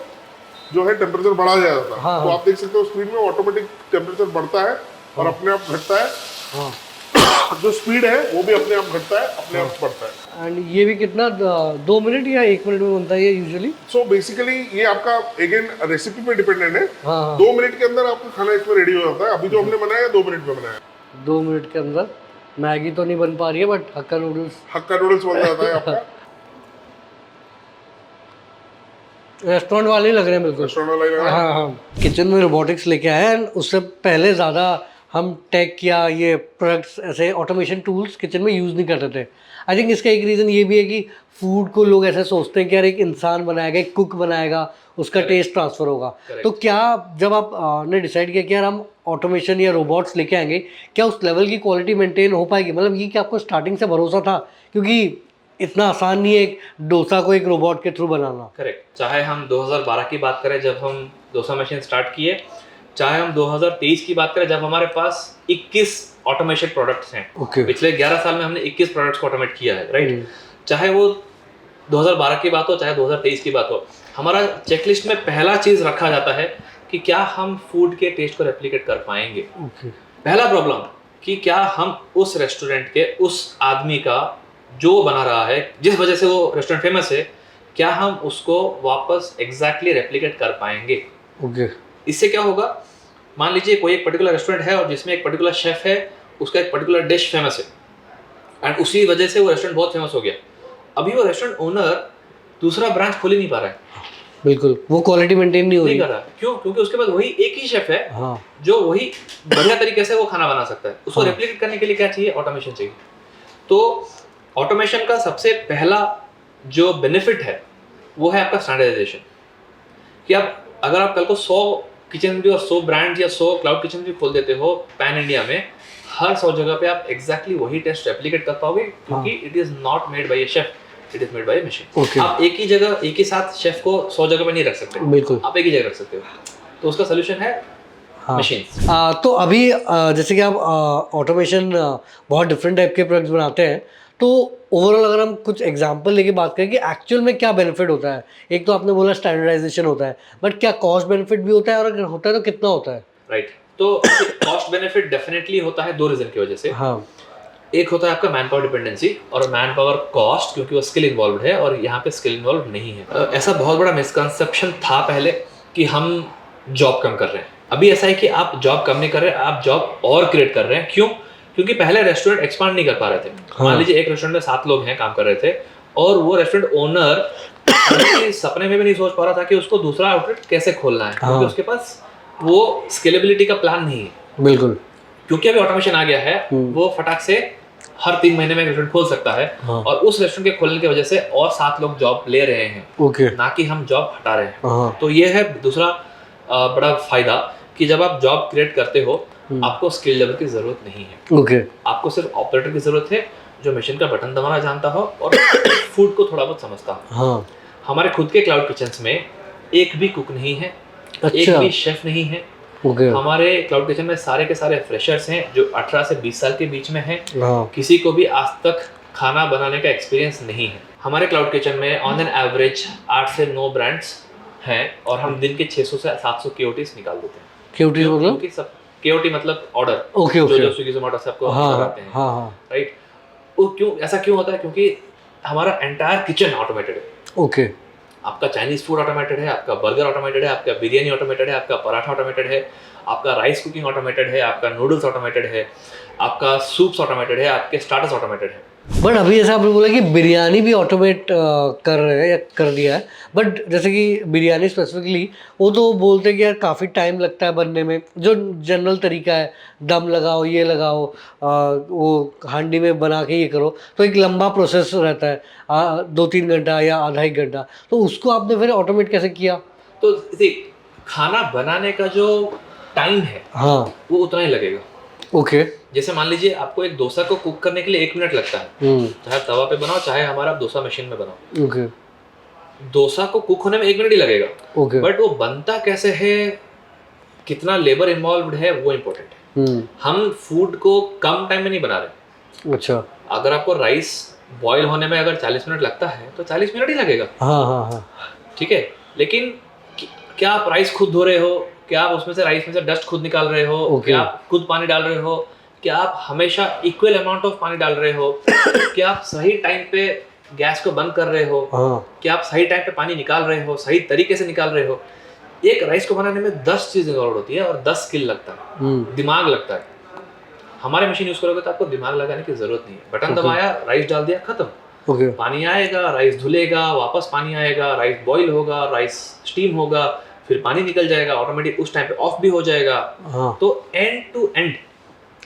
जो है टेम्परेचर बढ़ा दिया जाता है। हाँ, तो हाँ। आप देख सकते हो स्क्रीन में ऑटोमेटिक टेम्परेचर बढ़ता है और अपने आप घटता है, हाँ जो स्पीड है वो भी अपने आप घटता है, अपने आप बढ़ता है। एंड ये भी कितना 2 मिनट या 1 मिनट में बनता है ये यूजुअली? सो बेसिकली ये आपका अगेन रेसिपी पे डिपेंडेंट है। हाँ हाँ 2 मिनट के अंदर आपका खाना इसमें रेडी हो जाता है। अभी जो हमने बनाया है 2 मिनट में बनाया है। 2 मिनट के अंदर मैगी तो नहीं बन पा रही है but hakka noodles, hakka noodles बन जाता है आपका। रेस्टोरेंट वाले ही लग रहे हैं बिल्कुल। रेस्टोरेंट वाला ही लग रहा है। हाँ हाँ किचन में रोबोटिक्स लेके आए हैं, उससे पहले ज़्यादा हम टेक या ये प्रोडक्ट्स ऐसे ऑटोमेशन टूल्स किचन में यूज़ नहीं करते थे। आई थिंक इसका एक रीज़न ये भी है कि फूड को लोग ऐसे सोचते हैं कि यार एक इंसान बनाएगा, एक कुक बनाएगा, उसका टेस्ट ट्रांसफ़र होगा। तो क्या जब आप ने डिसाइड किया कि यार हम ऑटोमेशन या रोबोट्स लेके आएंगे, क्या उस लेवल की क्वालिटी मेंटेन हो पाएगी? मतलब ये कि आपको स्टार्टिंग से भरोसा था, क्योंकि इतना आसान नहीं है एक डोसा को एक रोबोट के थ्रू बनाना। करेक्ट। चाहे हम 2012 की बात करें जब हम डोसा मशीन स्टार्ट किए, चाहे हम 2023 की बात करें जब हमारे पास 21 ऑटोमेशन प्रोडक्ट्स हैं। ओके पिछले 11 साल में हमने 21 प्रोडक्ट्स को ऑटोमेट किया है, राइट। चाहे वो 2012 की बात हो चाहे 2023 की बात हो, हमारा चेकलिस्ट में पहला चीज़ रखा जाता है कि क्या हम फूड के टेस्ट को रेप्लिकेट कर पाएंगे। ओके पहला प्रॉब्लम कि क्या हम उस रेस्टोरेंट के उस आदमी का जो बना रहा है, जिस वजह से वो रेस्टोरेंट फेमस है, क्या हम उसको वापस एग्जैक्टली रेप्लिकेट कर पाएंगे। ओके इससे क्या होगा, मान लीजिए कोई एक पर्टिकुलर रेस्टोरेंट है और जिसमें एक पर्टिकुलर शेफ है, उसका एक पर्टिकुलर डिश फेमस है एंड उसी वजह से वो रेस्टोरेंट बहुत फेमस हो गया। अभी वो रेस्टोरेंट ओनर दूसरा ब्रांच खोल ही नहीं पा रहा है, बिल्कुल वो क्वालिटी मेंटेन नहीं हो नहीं रही। कर रहा। क्यों? क्योंकि उसके पास वही एक ही शेफ है हाँ जो वही बढ़िया तरीके से वो खाना बना सकता है। उसको रेप्लिकेट करने के लिए क्या चाहिए? ऑटोमेशन चाहिए। तो ऑटोमेशन का सबसे पहला जो बेनिफिट है वो है आपका स्टैंडर्डाइजेशन। कि आप अगर आप कल को 100 किचन भी और 100 ब्रांड या 100 क्लाउड किचन भी खोल देते हो पैन इंडिया में, हर 100 जगह पे आप एग्जैक्टली वही टेस्ट रेप्लिकेट कर पाओगे, क्योंकि it is not made by A chef, it is made by A machine. Okay. आप एक ही जगह एक ही साथ शेफ को 100 जगह पे नहीं रख सकते, बिल्कुल। आप एक ही जगह रख सकते हो। तो उसका सोल्यूशन है हाँ। मशीन्स। तो अभी जैसे कि आप ऑटोमेशन बहुत डिफरेंट टाइप के प्रोडक्ट्स बनाते हैं, तो ओवरऑल अगर हम कुछ एग्जांपल लेके बात करें कि एक्चुअल में क्या बेनिफिट होता है। एक तो आपने बोला स्टैंडर्डाइजेशन होता है, बट क्या कॉस्ट बेनिफिट भी होता है, और अगर होता है तो कितना होता है? राइट। तो कॉस्ट बेनिफिट डेफिनेटली होता है 2 रीजन की वजह से। हाँ एक होता है आपका मैन पावर डिपेंडेंसी और मैन पावर कॉस्ट, क्योंकि वो स्किल इन्वॉल्व है और यहाँ पे स्किल इन्वॉल्व नहीं है। ऐसा बहुत बड़ा मिसकंसेप्शन था पहले कि हम जॉब कम कर रहे हैं। अभी ऐसा है कि आप जॉब कम नहीं कर रहे, आप जॉब और क्रिएट कर रहे हैं। क्यों? क्योंकि पहले रेस्टोरेंट एक्सपांड नहीं कर पा रहे थे। मान लीजिए एक रेस्टोरेंट में 7 लोग हैं काम कर रहे थे और वो रेस्टोरेंट ओनर सपने में भी नहीं सोच पा रहा था कि उसको दूसरा आउटलेट कैसे खोलना है, क्योंकि उसके पास वो स्केलेबिलिटी का प्लान नहीं है। बिल्कुल। क्योंकि अभी ऑटोमेशन आ गया है, वो फटाक से हर 3 महीने में एक रेस्टोरेंट खोल सकता है। और उस रेस्टोरेंट के खोलने की वजह से और 7 लोग जॉब ले रहे हैं, ओके ना कि हम जॉब हटा रहे हैं। हाँ तो ये है दूसरा बड़ा फायदा कि जब आप जॉब क्रिएट करते हो आपको स्किल लेवल की जरूरत नहीं है। ओके आपको सिर्फ ऑपरेटर की जरूरत है जो मशीन का बटन दबाना जानता हो और फूड को थोड़ा बहुत समझता हो। हाँ हमारे खुद के क्लाउड किचन्स में एक भी कुक नहीं है, एक अच्छा भी शेफ नहीं है। ओके हमारे क्लाउड किचन में सारे के सारे फ्रेशर्स हैं जो 18 से 20 साल के बीच में हैं। हाँ किसी को भी आज तक खाना बनाने का एक्सपीरियंस नहीं है। हमारे क्लाउड किचन में ऑन एन एवरेज 8 से 9 ब्रांड्स हैं और हम दिन के 600 से 700 KOTs निकाल देते हैं। क्यूटी मतलब क्योंकि सब KOT मतलब ऑर्डर, ओके जो ओके जो स्विगी जोमेटो से आपको हाँ ऑर्डर आते हैं, हाँ हाँ राइट। वो क्यों ऐसा क्यों होता है? क्योंकि हमारा एंटायर किचन ऑटोमेटेड है। ओके आपका चाइनीज फूड ऑटोमेटेड है, आपका बर्गर ऑटोमेटेड है, आपका बिरयानी ऑटोमेटेड है, आपका पराठा ऑटोमेटेड है, आपका राइस कुकिंग ऑटोमेटेड है, आपका नूडल्स ऑटोमेटेड है, आपका सूप्स ऑटोमेटेड है, आपके स्टार्टर्स ऑटोमेटेड है। बट अभी जैसे आपने बोला कि बिरयानी भी ऑटोमेट कर रहे हैं या कर दिया है, बट जैसे कि बिरयानी स्पेसिफिकली वो तो बोलते हैं कि यार काफ़ी टाइम लगता है बनने में। जो जनरल तरीका है दम लगाओ, ये लगाओ, वो हांडी में बना के ये करो, तो एक लंबा प्रोसेस रहता है 2-3 घंटा या आधा 1 घंटा। तो उसको आपने फिर ऑटोमेट कैसे किया? तो देखिए, खाना बनाने का जो टाइम है हाँ वो उतना ही लगेगा। ओके जैसे मान लीजिए आपको एक डोसा को कुक करने के लिए 1 मिनट लगता है, चाहे तवा पे बनाओ चाहे हमारा डोसा मशीन में बनाओ, ओके डोसा को कुक होने में 1 मिनट ही लगेगा। ओके बट वो बनता कैसे है, कितना लेबर इन्वॉल्व है, वो इम्पोर्टेंट है। हम फूड को कम टाइम में नहीं बना रहे। अच्छा अगर आपको राइस बॉईल होने में अगर 40 मिनट लगता है तो 40 मिनट ही लगेगा, हाँ हाँ हाँ ठीक है। लेकिन क्या आप राइस खुद धो रहे हो, क्या आप उसमें से राइस में से डस्ट खुद निकाल रहे हो, Okay. क्या आप खुद पानी डाल रहे हो, क्या आप हमेशा इक्वल अमाउंट ऑफ पानी डाल रहे हो, क्या आप सही टाइम पे गैस को बंद कर रहे हो, हाँ क्या आप सही टाइम पे पानी निकाल रहे हो, सही तरीके से निकाल रहे हो। एक राइस को बनाने में 10 चीज़ इन्वॉल्व होती है और 10 स्किल लगता है, दिमाग लगता है। हमारे मशीन यूज करोगे तो आपको दिमाग लगाने की जरूरत नहीं है। बटन दबाया, राइस डाल दिया, खत्म। ओके पानी आएगा, राइस धुलेगा, वापस पानी आएगा, राइस बॉईल होगा, राइस स्टीम होगा, फिर पानी निकल जाएगा, ऑटोमेटिक उस टाइम पे ऑफ भी हो जाएगा। हाँ तो end to end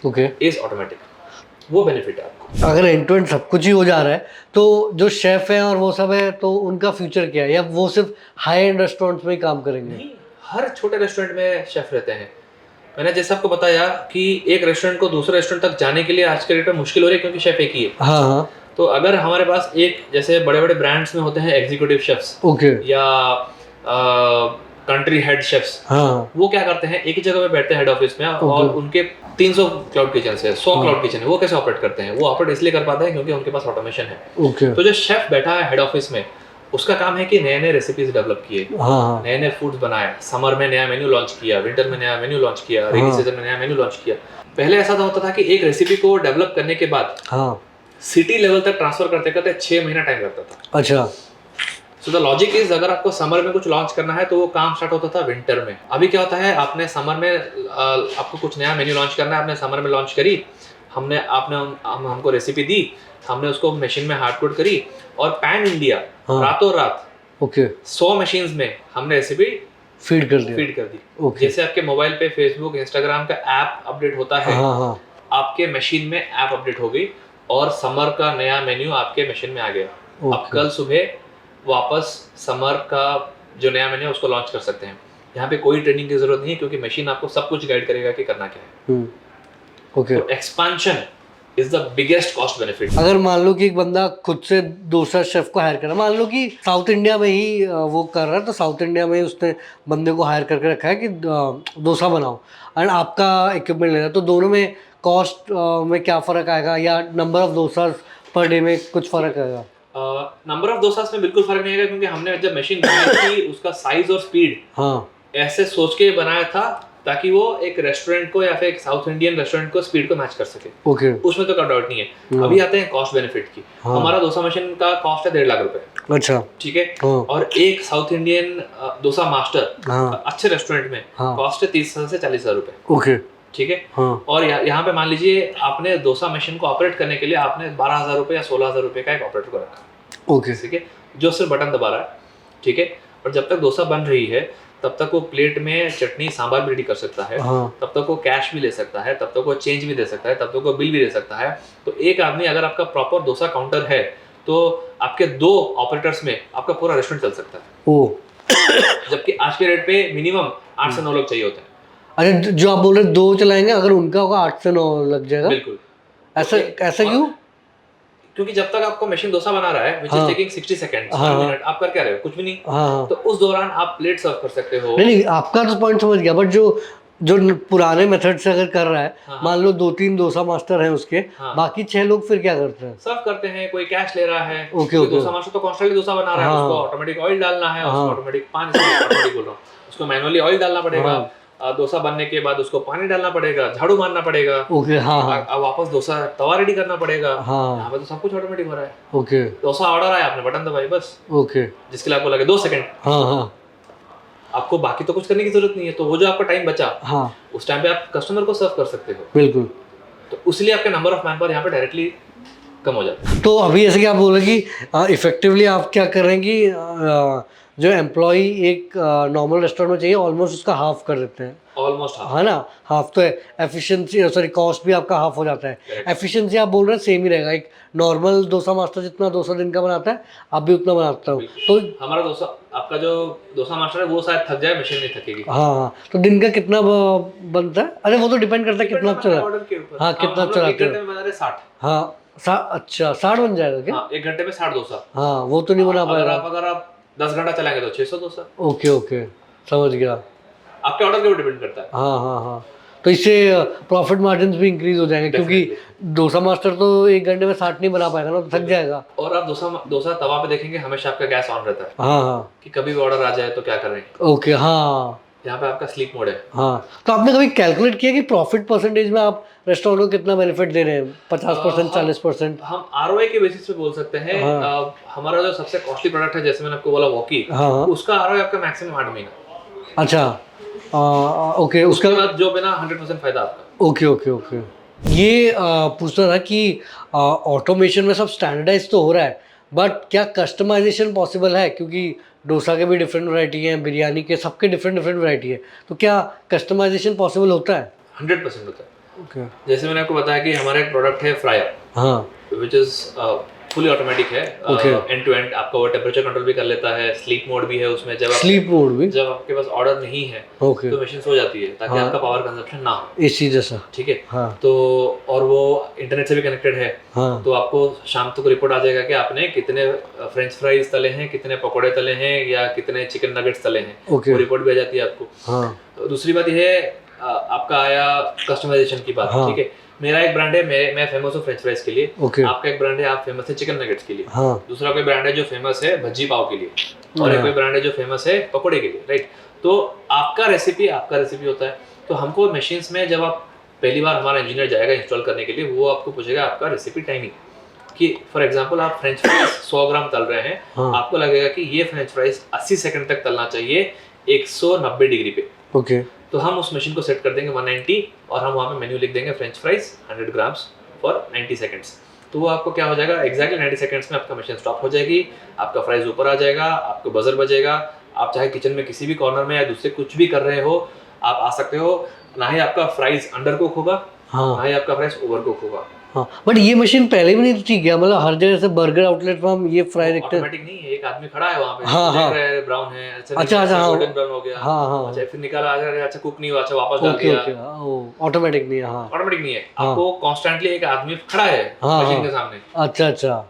okay is automatic, वो बेनिफिट है आपको। अगर एंड टू एंड सब कुछ ही हो जा रहा है तो जो शेफ है और वो सब है तो उनका फ्यूचर क्या है, या वो सिर्फ हाई एंड रेस्टोरेंट्स में ही काम करेंगे? नहीं, हर छोटे रेस्टोरेंट में शेफ रहते हैं। मैंने जैसे आपको बताया कि एक रेस्टोरेंट को दूसरे रेस्टोरेंट तक जाने के लिए आज के डेट में मुश्किल हो रही है क्योंकि शेफ एक ही है। हाँ हाँ तो अगर हमारे पास एक, जैसे बड़े बड़े ब्रांड्स में होते हैं एग्जीक्यूटिव शेफ्स ओके या कंट्री हेड शेफ्स, हाँ वो क्या करते हैं, एक ही जगह पे बैठते हैं हेड ऑफिस में, और उनके 300 क्लाउड किचन है, 100 क्लाउड किचन है। वो कैसे ऑपरेट करते हैं? वो ऑपरेट इसलिए कर पाते हैं क्योंकि उनके पास ऑटोमेशन है। ओके तो जो शेफ बैठा है हेड ऑफिस में, उसका काम है कि नए नए रेसिपीज डेवलप किए, हाँ हाँ नए नए फूड्स बनाए, समर में नया मेन्यू लॉन्च किया, विंटर में नया मेन्यू लॉन्च किया, रेनी सीजन में नया मेन्यू लॉन्च किया। पहले ऐसा होता था कि एक रेसिपी को डेवलप करने के बाद हाँ सिटी लेवल तक ट्रांसफर करते करते 6 महीना टाइम लगता था। अच्छा सो द लॉजिक इज, अगर आपको समर में कुछ लॉन्च करना है तो वो काम स्टार्ट होता था विंटर में। अभी क्या होता है, आपने समर में आपको कुछ नया मेन्यू लॉन्च करना है, आपने समर में लॉन्च करी, हमको रेसिपी दी, हमने उसको मशीन में हार्ड कोड करी, और पैन इंडिया रातों रात ओके 100 मशीन्स में हमने रेसिपी फीड कर दिया फीड कर दी। ओके जैसे आपके मोबाइल पे फेसबुक इंस्टाग्राम का ऐप अपडेट होता है, हाँ हाँ आपके मशीन में ऐप अपडेट हो गई और समर का नया मेन्यू आपके मशीन में आ गया। ओके। आप कल सुबह वापस समर का जो नया मेन्यू है उसको लॉन्च कर सकते हैं। यहाँ पे कोई ट्रेनिंग की जरूरत नहीं है क्योंकि मशीन आपको सब कुछ गाइड करेगा कि करना क्या है। ओके तो expansion is the biggest cost benefit. अगर मान लो कि एक बंदा खुद से दूसरा शेफ को हायर कर रहा है, मान लो कि साउथ इंडिया में ही वो कर रहा है, तो साउथ इंडिया में ही उसने बंदे को हायर करके रखा है कि डोसा बनाओ, एंड आपका इक्विपमेंट लेना है, तो दोनों में कॉस्ट में क्या फ़र्क आएगा, या number of dosas per day में कुछ फ़र्क आएगा? नंबर ऑफ डोसास में बिल्कुल फर्क नहीं आएगा क्योंकि हमने जब मशीन बनाई थी उसका साइज और स्पीड हाँ ऐसे सोच के बनाया था ताकि वो एक रेस्टोरेंट को या फिर एक साउथ इंडियन रेस्टोरेंट को स्पीड को मैच कर सके। ओके उसमें तो कोई डाउट नहीं है। अभी आते हैं कॉस्ट बेनिफिट की। हमारा डोसा मशीन का कॉस्ट है 1.5 लाख रुपए, अच्छा ठीक है। हाँ और एक साउथ इंडियन डोसा मास्टर हाँ अच्छे रेस्टोरेंट में हाँ। कॉस्ट है 30,000 से 40,000 रुपए, ओके ठीक है। हाँ और यहाँ पे मान लीजिए आपने डोसा मशीन को ऑपरेट करने के लिए आपने 12,000 रुपए या 16,000 रुपए का एक ऑपरेटर को रखा, ओके ठीक है, जो सिर्फ बटन दबा रहा है, ठीक है। और जब तक डोसा बन रही है तब तक वो प्लेट में चटनी सांभर भी रेडी कर सकता है, हाँ तब तक वो कैश भी ले सकता है, तब तक वो चेंज भी दे सकता है, तब तक वो बिल भी दे सकता है। तो एक आदमी, अगर आपका प्रॉपर डोसा काउंटर है तो आपके 2 ऑपरेटर्स में आपका पूरा रेस्टोरेंट चल सकता है। ओ जबकि आज के रेट पे मिनिमम 8 से 9 लोग चाहिए होते हैं। अरे जो आप बोल रहे 2 चलाएंगे, अगर उनका होगा 8 से 9 लग जाएगा? बिल्कुल। ऐसा ऐसा क्यों? क्योंकि जब तक आपको मशीन डोसा बना रहा है, which is taking 60 seconds, 1 minute, आप कर क्या रहे हो? कुछ भी नहीं। हाँ तो उस दौरान आप प्लेट सर्व कर सकते हो। नहीं आपका तो पॉइंट समझ गया, बट जो पुराने मेथड से अगर कर रहा है, मान लो 2-3 डोसा मास्टर हैं उसके, बाकी 6 लोग फिर क्या करते हैं? सर्व करते हैं, कोई कैश ले रहा है, ओके, कोई ओके। डोसा मास्टर तो कॉन्स्टेंटली डोसा बना रहा है, उसको ऑटोमेटिक ऑयल डालना है, उसको ऑटोमेटिक पानी, ऑटोमेटिक बोल रहा हूँ, उसको मैनुअली ऑयल डालना पड़ेगा, डोसा बनने के बाद उसको पानी डालना पड़ेगा, झाड़ू मारना पड़ेगा, ओके हाँ हाँ अब वापस डोसा तवा रेडी करना पड़ेगा। हाँ यहाँ पे तो सब कुछ ऑटोमेटिक हो रहा है। ओके डोसा ऑर्डर आया, आपने बटन दबाई, बस, ओके जिसके लिए आपको लगे 2 सेकंड, हाँ हाँ आपको बाकी तो कुछ करने की जरूरत नहीं है। तो वो जो आपका टाइम बचा, हाँ उस टाइम पे आप कस्टमर को सर्व कर सकते हो। बिल्कुल तो उसलिए आपके नंबर ऑफ मैन पावर यहाँ पे डायरेक्टली कम हो जाता है। तो अभी जैसे कि आप बोल रहे कि इफेक्टिवली आप क्या कर रहे हैं कि जो एम्प्लॉय एक नॉर्मल रेस्टोरेंट में चाहिए ऑलमोस्ट उसका हाफ कर देते हैं, ऑलमोस्ट हाँ। है ना? हाफ तो है, एफिशिएंसी सॉरी कॉस्ट भी आपका हाफ हो जाता है। Correct. एफिशिएंसी आप बोल रहे हैं सेम ही रहेगा, एक नॉर्मल डोसा मास्टर जितना डोसा दिन का बनाता है आप भी उतना बनाता हो तो हमारा डोसा, आपका जो डोसा मास्टर है वो शायद थक जाए, मशीन नहीं थकेगी। हाँ हाँ, तो दिन का कितना बनता है? अरे वो तो डिपेंड करता है कितना चला, ऑर्डर के ऊपर। हाँ कितना हम लोग एक चलाते घंटे हो। में बना रहे 60। हाँ अच्छा 60 बन जाएगा क्या? हाँ, एक घंटे में 60 डोसा। हाँ वो तो नहीं बना अगर पाएगा। आप 10 घंटा चलाएंगे तो 600 डोसा। ओके ओके, समझ गया। आपके ऑर्डर के ऊपर डिपेंड करता है। हाँ हाँ हाँ, तो इससे प्रॉफिट मार्जिन भी इंक्रीज हो जाएंगे क्योंकि डोसा मास्टर तो एक घंटे में 60 नहीं बना पाएगा ना, तो थक जाएगा। और आप डोसा तवा पे देखेंगे हमेशा आपका गैस ऑन रहता है हाँ हाँ कि कभी भी ऑर्डर आ जाए तो क्या करें। ओके हाँ यहाँ पे आपका स्लीप मोड है। हाँ, तो आपने कभी कैलकुलेट किया कि प्रॉफिट परसेंटेज में आप रेस्टोरेंट को कितना बेनिफिट दे रहे हैं? 50%, 40%? हम ROI के बेसिस पे बोल सकते हैं। हमारा जो सबसे कॉस्टली प्रोडक्ट है, जैसे मैंने आपको बोला वॉकी, हाँ हाँ उसका ROI आपका मैक्सिमम 8 महीना। अच्छा ओके, उसके उसका बाद जो बिना 100% फायदा आपका। Okay okay okay. ये पूछना था कि ऑटोमेशन में सब स्टैंडर्डाइज तो हो रहा है, बट क्या कस्टमाइजेशन पॉसिबल है? क्योंकि डोसा के भी डिफरेंट वैरायटी हैं, बिरयानी के सबके डिफरेंट वैरायटी है, तो क्या कस्टमाइजेशन पॉसिबल होता है? 100% होता है। ओके जैसे मैंने आपको बताया कि हमारा एक प्रोडक्ट है फ्रायर, हाँ विच इज फुली ऑटोमेटिक है। Okay. एंड टू एंड आपका वो टेम्परेचर कंट्रोल भी कर लेता है, स्लीप मोड भी है उसमें। स्लीप मोड भी जब आपके पास ऑर्डर नहीं है ओके, तो मशीन सो जाती है ताकि हाँ। आपका पावर कंजप्शन ना हो। एसी जैसा ठीक है। हाँ तो और वो इंटरनेट से भी कनेक्टेड है, हाँ तो आपको शाम तक रिपोर्ट आ जाएगा कि आपने कितने फ्रेंच फ्राइज तले हैं, कितने पकोड़े तले हैं, या कितने चिकन नगेट्स तले हैं। ओके वो रिपोर्ट भी आ जाती है आपको। हाँ तो दूसरी बात ये है, आपका आया कस्टमाइजेशन की बात। हाँ। ठीक है, मेरा एक ब्रांड है, मैं फेमस हूँ फ्रेंच फ्राइज के लिए। ओके आपका एक ब्रांड है, आप फेमस है चिकन नगेट्स के लिए। हाँ दूसरा कोई ब्रांड है जो फेमस है भज्जी पाव के लिए, और एक कोई ब्रांड है जो फेमस है पकोड़े के लिए, राइट? तो आपका रेसिपी होता है। तो हमको मशीन्स में जब आप पहली बार हमारा इंजीनियर जाएगा इंस्टॉल करने के लिए, वो आपको पूछेगा आपका रेसिपी टाइमिंग कि फॉर एग्जांपल आप फ्रेंच फ्राइज 100 ग्राम तल रहे हैं, हाँ। आपको लगेगा कि ये फ्रेंच फ्राइज 80 सेकंड तक तलना चाहिए 190 डिग्री पे। ओके तो हम उस मशीन को सेट कर देंगे 190, और हम वहाँ पे मेन्यू लिख देंगे French fries 100 grams for 90 seconds. तो वो आपको क्या हो जाएगा, एग्जैक्टली 90 सेकंड्स में आपका मशीन स्टॉप हो जाएगी, आपका फ्राइज ऊपर आ जाएगा, आपको बजर बजेगा। आप चाहे किचन में किसी भी कॉर्नर में या दूसरे कुछ भी कर रहे हो, आप आ सकते हो। ना ही आपका फ्राइज अंडर कुक होगा, हाँ ना ही आपका फ्राइज ओवर कुक होगा। हाँ, बट ये मशीन पहले भी नहीं थी क्या? मतलब हर जगह से बर्गर आउटलेट में हम ये फ्राई देखते हैं। ऑटोमेटिक नहीं है, एक आदमी खड़ा है वहाँ पे, हाँ, हाँ। देख रहा है ब्राउन है, अच्छा, हाँ। गोल्डन ब्राउन हो गया, हाँ, हाँ। अच्छा फिर निकाला, अच्छा कुक नहीं हुआ, अच्छा वापस डाल ओके दिया। ओके, ऑटोमेटिक नहीं है हाँ ऑटोमेटिक नहीं है, हाँ। आपको कॉन्स्टेंटली एक आदमी खड़ा है हाँ, मशीन हाँ। के सामने। अच्छा अच्छा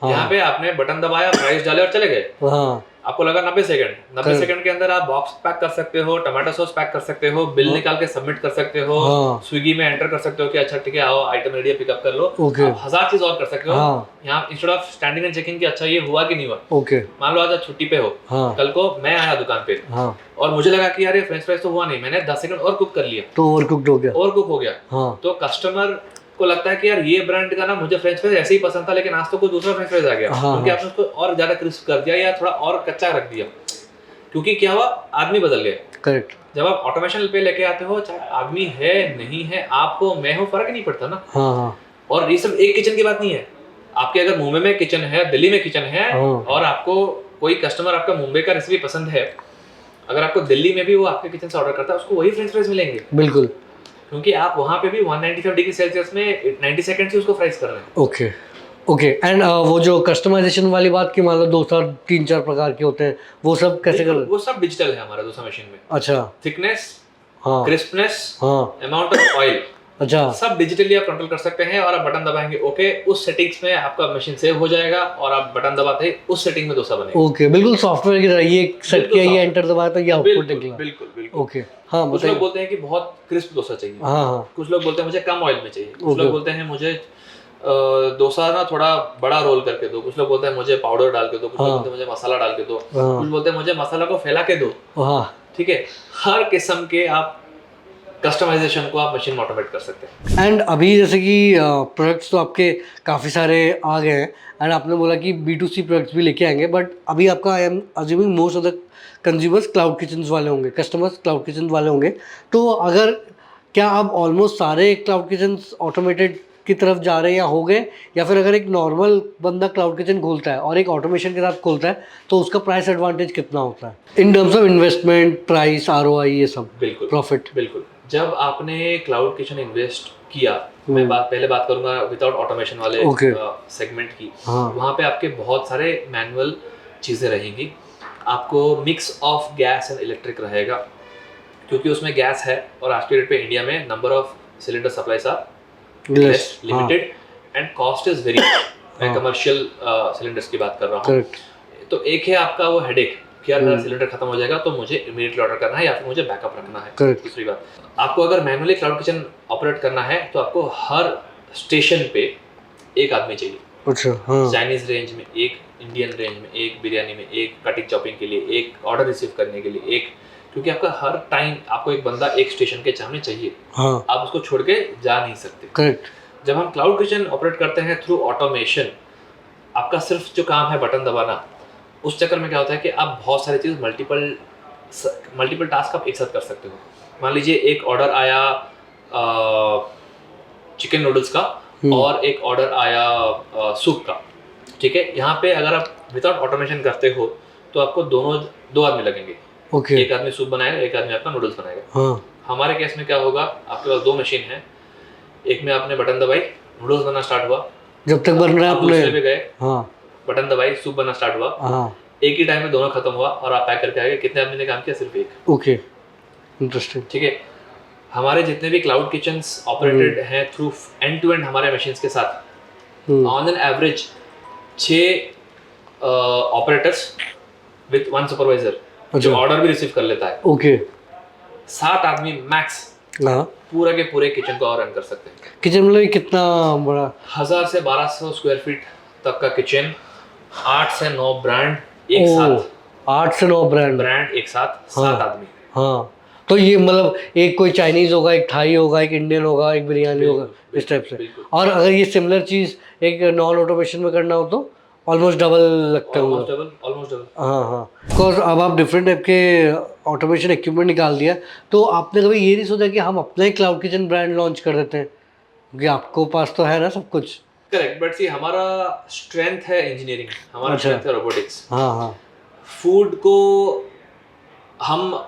यहाँ पे आपने बटन दबाया, प्राइस डाले और चले गए। हाँ आपको लगा 90 सेकंड, 90 Correct. सेकंड के अंदर आप बॉक्स पैक कर सकते हो, टमाटो सॉस पैक कर सकते हो, बिल निकाल के सबमिट कर सकते हो, हाँ। स्विगी में एंटर कर सकते हो कि अच्छा ठीक है आओ आइटम रेडी है पिकअप कर लो। Okay. आप 1000 चीज और कर सकते हो। हाँ। यहाँ instead of standing and checking कि अच्छा ये हुआ कि नहीं हुआ। ओके मान लो आज आप छुट्टी पे हो, हाँ कल को मैं आया दुकान पे हाँ, और मुझे लगा कि यार ये फ्रेंच फ्राइज तो हुआ नहीं, मैंने 10 सेकंड और कुक कर लिया, तो ओवर कुक्ड हो गया। और कुक हो गया। हाँ तो कस्टमर को लगता है कि यार ये ब्रांड का ना मुझे फ्रेंच फ्राइज ऐसे ही पसंद था, लेकिन आज तो कोई दूसरा फ्रेंच फ्राइज आ गया, हाँ, क्योंकि हाँ। आपने उसको और ज्यादा क्रिस्प कर दिया या थोड़ा और कच्चा रख दिया। क्योंकि क्या हुआ, आदमी बदल गए। करेक्ट जब आप ऑटोमेशन पे लेके आते हो, चाहे आदमी है नहीं है, आपको मैं हूँ फर्क नहीं पड़ता ना। हाँ हाँ और ये सब एक किचन की बात नहीं है। आपके अगर मुंबई में किचन है, दिल्ली में किचन है, हाँ। और आपको कोई कस्टमर आपका मुंबई का रेसिपी पसंद है, अगर आपको दिल्ली में भी वो आपके किचन से ऑर्डर करता है, उसको वही फ्रेंच फ्राइज मिलेंगे, बिल्कुल। क्योंकि आप वहाँ पे भी 195 डिग्री सेल्सियस में 90 सेकंड से उसको फ्राइज कर रहे हैं। ओके ओके, एंड वो जो कस्टमाइजेशन वाली बात की, मान लो 2-3-4 प्रकार के होते हैं, वो सब कैसे कर? वो सब डिजिटल है हमारा दूसरा मशीन में। अच्छा थिकनेस, हाँ क्रिस्पनेस, हाँ अमाउंट ऑफ ऑयल, अच्छा सब डिजिटली आप कंट्रोल कर सकते हैं। और आप बटन दबाएंगे ओके, उस सेटिंग्स में आपका मशीन सेव हो जाएगा, और आप बटन दबाते ही उस सेटिंग में डोसा बनेगा। ओके, बिल्कुल सॉफ्टवेयर की तरह। ये सेट बिल्कुल किया, ये software। एंटर दबाया तो ये आउटपुट बिल्कुल निकला। बिल्कुल बिल्कुल। ओके हाँ कुछ लोग बताइए। बोलते हैं कि बहुत क्रिस्प डोसा चाहिए, हाँ हाँ कुछ लोग बोलते हैं मुझे कम ऑयल में चाहिए, कुछ Okay. लोग बोलते हैं मुझे डोसा ना थोड़ा बड़ा रोल करके दो, कुछ लोग बोलते हैं मुझे पाउडर डाल के दो, कुछ लोग हाँ। बोलते हैं मुझे मसाला डाल के दो, हाँ। कुछ बोलते हैं मुझे मसाला को फैला के दो। हाँ ठीक है, हर किस्म के आप कस्टमाइजेशन को आप मशीन में ऑटोमेट कर सकते हैं। एंड अभी जैसे कि प्रोडक्ट्स तो आपके काफ़ी सारे आ गए हैं, एंड आपने बोला कि B2C प्रोडक्ट्स भी लेके आएंगे, बट अभी आपका I am assuming most of the consumers cloud kitchen वाले होंगे, कस्टमर्स क्लाउड किचन वाले होंगे। तो अगर क्या आप ऑलमोस्ट सारे क्लाउड किचन ऑटोमेटेड की तरफ जा रहे हैं या हो गए, या फिर अगर एक नॉर्मल बंदा क्लाउड किचन खोलता है और एक ऑटोमेशन के साथ खोलता है तो उसका प्राइस एडवांटेज कितना होता है in terms of investment, price, ROI, ये सब, बिल्कुल प्रॉफिट? बिल्कुल। जब आपने क्लाउड किचन इन्वेस्ट किया, मैं पहले बात करूंगा विदाउट ऑटोमेशन वाले Okay. सेगमेंट की। हाँ। वहाँ पे आपके बहुत सारे मैनुअल चीज़ें रहेंगी, आपको mix of gas and electric रहेगा, क्योंकि उसमें गैस है और आज के डेट पे इंडिया में number of cylinder supplies are Less, limited and cost is very, मैं कमर्शियल सिलेंडर्स की बात कर रहा हूँ। करेक्ट। तो एक है आपका वो हेडेक कि यार मेरा सिलेंडर खत्म हो जाएगा तो मुझे इमीडिएटली ऑर्डर करना है या फिर मुझे बैकअप रखना है। Correct. दूसरी बात, आपको अगर मैनुअली क्लाउड किचन ऑपरेट करना है तो आपको हर स्टेशन पे एक आदमी चाहिए। अच्छा, हाँ। चाइनीज रेंज में एक, इंडियन रेंज में एक, बिरयानी में एक, कटिंग चॉपिंग के लिए एक, ऑर्डर रिसीव करने के लिए एक, क्योंकि आपका हर टाइम आपको एक बंदा एक स्टेशन के सामने चाहिए। हाँ, आप उसको छोड़ के जा नहीं सकते। करेक्ट। जब हम क्लाउड किचन ऑपरेट करते हैं थ्रू ऑटोमेशन, आपका सिर्फ जो काम है बटन दबाना, उस चक्कर में क्या होता है कि आप बहुत सारी चीज़ मल्टीपल टास्क आप एक साथ कर सकते हो। मान लीजिए एक ऑर्डर आया चिकन नूडल्स का और एक ऑर्डर आया सूप का, ठीक है। यहाँ पे अगर आप विदाउट ऑटोमेशन करते हो तो आपको दो आदमी लगेंगे। ओके। एक आदमी सूप बनाएगा, एक आदमी आपका नूडल्स बनाएगा। हाँ, हमारे केस में क्या होगा, आपके पास दो मशीन है, एक में आपने बटन दबाई, नूडल्स बनना स्टार्ट हुआ, जब तक बन रहा है आप दूसरे पे अपने। गए, हाँ, बटन दबाई, सूप बनना स्टार्ट हुआ, हाँ, एक ही टाइम में दोनों खत्म हुआ और आप पैक करके आए। कितने आदमी ने काम किया? सिर्फ एक। Okay, interesting. ठीक है। हमारे जितने भी क्लाउड किचन्स ऑपरेटेड हैं थ्रू एंड टू एंड हमारे मशीन्स के साथ, on an average 6 operators with 1 supervisor जो ऑर्डर भी रिसीव कर लेता है। ओके। 7 आदमी मैक्स हाँ, पूरा के पूरे किचन को रन कर सकते हैं। किचन मतलब ये कितना बड़ा? 1000 से 1200 स्क्वायर फीट तक का किचन, 8 से 9 ब्रांड एक साथ, 8 से 9 ब्रांड एक साथ, 7 आदमी। हाँ, तो ये मतलब एक कोई चाइनीज होगा, एक थाई होगा, एक इंडियन होगा, एक बिरयानी होगा, इस टाइप से। बिल्कुल। और अगर ये सिमिलर चीज एक नॉन ऑटोमेशन में करना हो तो ऑलमोस्ट डबल लगता होगा। Almost double. हाँ, हाँ। बिकॉज अब आप डिफरेंट टाइप के ऑटोमेशन इक्विपमेंट निकाल दिया, तो आपने कभी ये नहीं सोचा कि हम अपना ही क्लाउड किचन ब्रांड लॉन्च कर देते हैं, क्योंकि आपको पास तो है ना सब कुछ। करेक्ट, बट सी हमारा स्ट्रेंथ है इंजीनियरिंग, हमारा स्ट्रेंथ है रोबोटिक्स। हाँ, हाँ, फूड को हम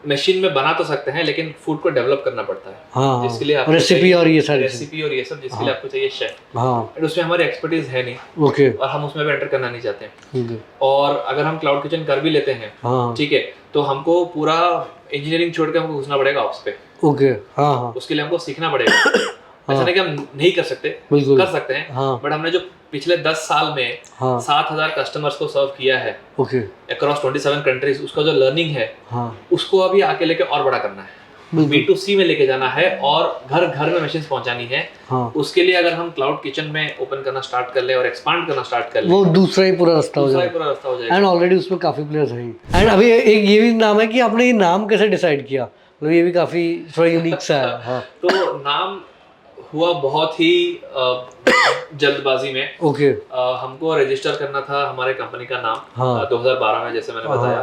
मशीन में बना तो सकते हैं, लेकिन फूड को डेवलप करना पड़ता है। हाँ, जिसके लिए आपको रेसिपी और ये सारी रेसिपी और ये सब, जिसके लिए आपको चाहिए शेफ। हाँ, बट उसमें हमारी एक्सपर्टीज है नहीं, ओके, और हम उसमें भी एंटर करना नहीं चाहते हैं। ओके, और अगर हम क्लाउड किचन कर भी लेते हैं, हाँ, ठीक है, तो हमको पूरा इंजीनियरिंग छोड़ के हमको घुसना पड़ेगा ऑप्स पे। ओके, हाँ, हाँ, उसके लिए हमको सीखना पड़ेगा। ऐसा नहीं कि हम नहीं कर सकते, बिल्कुल कर सकते हैं, हाँ, बट हमने जो पिछले 10 साल में हाँ, 7000 कस्टमर्स को सर्व किया है ओके, अक्रॉस 27 कंट्रीज, उसका जो लर्निंग है हाँ, उसको अभी आके लेके और बड़ा करना है, B2C में लेके जाना है और घर घर में मशीन्स पहुंचानी है। हाँ, उसके लिए अगर हम क्लाउड किचन में ओपन करना स्टार्ट कर ले और एक्सपांड करना स्टार्ट कर ले, वो दूसरा ही पूरा रास्ता हो दूसरा ही जाएगा। पूरा रास्ता हो जाएगा। एंड ऑलरेडी उसमें काफी प्लेयर्स हैं। एंड अभी एक ये भी नाम है कि आपने ये नाम कैसे डिसाइड किया, मतलब ये भी काफी थोड़ा यूनिक सा है। हाँ, तो नाम हुआ बहुत ही जल्दबाजी में। ओके, हमको रजिस्टर करना था हमारे कंपनी का नाम हाँ, 2012 में, जैसे मैंने बताया,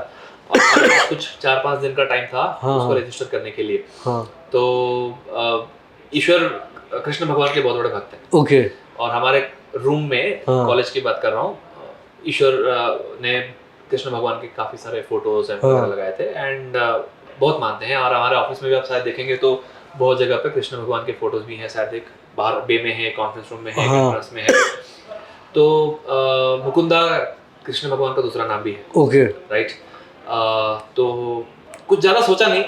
और हमारे पास कुछ 4-5 दिन का टाइम था हाँ, उसको रजिस्टर करने के लिए। हाँ, तो ईश्वर कृष्ण भगवान के बहुत बड़े भक्त हैं, ओके, और हमारे रूम में, हाँ, कॉलेज की बात कर रहा हूँ, ईश्वर ने कृष्ण भगवान के काफी सारे फोटोज हाँ, लगाए थे एंड बहुत मानते हैं। और हमारे ऑफिस में भी आप शायद देखेंगे तो बहुत जगह पे कृष्ण भगवान के फोटोज भी हैं, शायद एक बाहर बे में है, कॉन्फ्रेंस रूम में है, हाँ, एंट्रेंस में है। तो मुकुंदा कृष्ण भगवान का दूसरा नाम भी है, ओके, राइट। तो कुछ ज्यादा सोचा नहीं,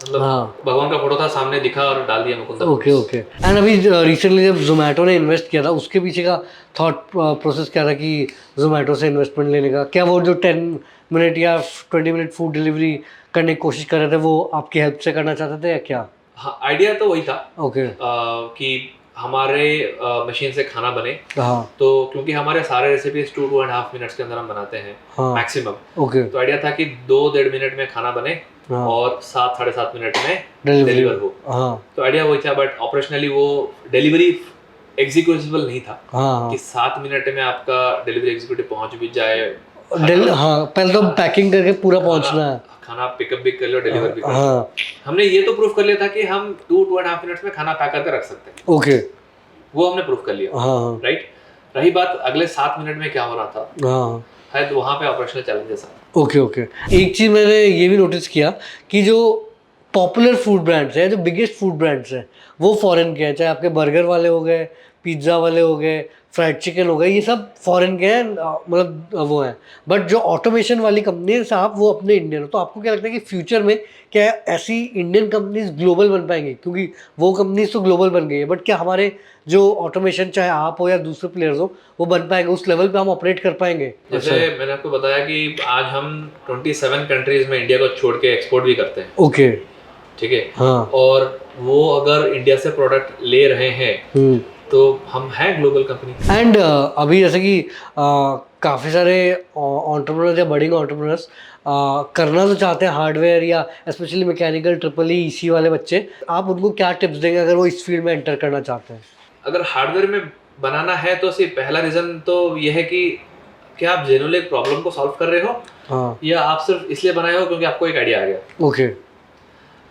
मतलब हाँ, भगवान का फोटो था सामने, दिखा और डाल दिया मुकुंदा। Okay, okay. एंड अभी रिसेंटली जब जोमेटो ने इन्वेस्ट किया था, उसके पीछे का थॉट प्रोसेस क्या था कि जोमेटो से इन्वेस्टमेंट लेने का? क्या वो जो 10 मिनट या 20 मिनट फूड डिलीवरी करने की कोशिश कर रहे थे, वो आपकी हेल्प से करना चाहते थे या क्या? हाँ, आइडिया तो वही था ओके, कि हमारे मशीन से खाना बने। हाँ, तो क्योंकि हमारे सारे रेसिपीज 2-2.5 मिनट्स के अंदर हम बनाते हैं हाँ, मैक्सिमम, ओके, तो आइडिया था कि 2-1.5 मिनट में खाना बने हाँ, और 7-7.5 मिनट में डिलीवरी डिलीवर हो। हाँ, तो आइडिया वही था, बट ऑपरेशनली वो डिलीवरी एग्जीक्यूटिबल नहीं था हाँ, कि 7 मिनट में आपका डिलीवरी एग्जीक्यूटिव पहुंच भी जाए, हाँ, पहले तो पैकिंग करके पूरा पहुंचना है। खाना पिकअप भी कर लो, डिलीवर भी कर लो। हाँ, हमने ये तो प्रूव कर लिया था कि हम 2-2.5 मिनट्स में खाना पैक करके रख सकते हैं। ओके, वो हमने प्रूव कर लिया, हाँ राइट। रही बात अगले 7 मिनट में क्या हो रहा था, हाँ है तो वहाँ पे ऑपरेशनल चैलेंजेस आए। Okay okay. एक चीज़ मैंने ये भी नोटिस किया कि जो पॉपुलर फूड ब्रांड्स हैं, जो बिगेस्ट फूड ब्रांड्स हैं, वो फॉरेन के हैं। चाहे आपके बर्गर वाले हो गए, पिज़्ज़ा वाले हो गए, फ्राइड चिकन हो गए, ये सब फॉरेन के हैं, मतलब वो हैं। बट जो ऑटोमेशन वाली कंपनी है साहब, वो अपने इंडियन हो। तो आपको क्या लगता है कि फ्यूचर में क्या ऐसी इंडियन कंपनीज ग्लोबल बन पाएंगी? क्योंकि वो कंपनीज तो ग्लोबल बन गई है, बट क्या हमारे जो ऑटोमेशन, चाहे आप हो या दूसरे प्लेयर्स हो, वो बन पाएंगे? उस लेवल पे हम ऑपरेट कर पाएंगे? जैसे मैंने आपको बताया कि आज हम 27 कंट्रीज में इंडिया को छोड़ के एक्सपोर्ट भी करते हैं, ओके। ठीक है। हाँ। और वो अगर इंडिया से प्रोडक्ट ले रहे हैं तो हम हैं ग्लोबल कंपनी। एंड अभी जैसे कि काफ़ी सारे एंटरप्रेन्योर्स या बडिंग एंटरप्रेन्योर्स करना तो चाहते हैं हार्डवेयर या specially mechanical, triple E, EC वाले बच्चे, आप उनको क्या टिप्स देंगे अगर वो इस फील्ड में एंटर करना चाहते हैं? अगर हार्डवेयर में बनाना है तो सिर्फ पहला रीज़न तो ये है कि क्या आप जेन्युइनली एक प्रॉब्लम को सॉल्व कर रहे हो, हाँ या आप सिर्फ इसलिए बनाए हो क्योंकि आपको एक आइडिया आ गया। ओके।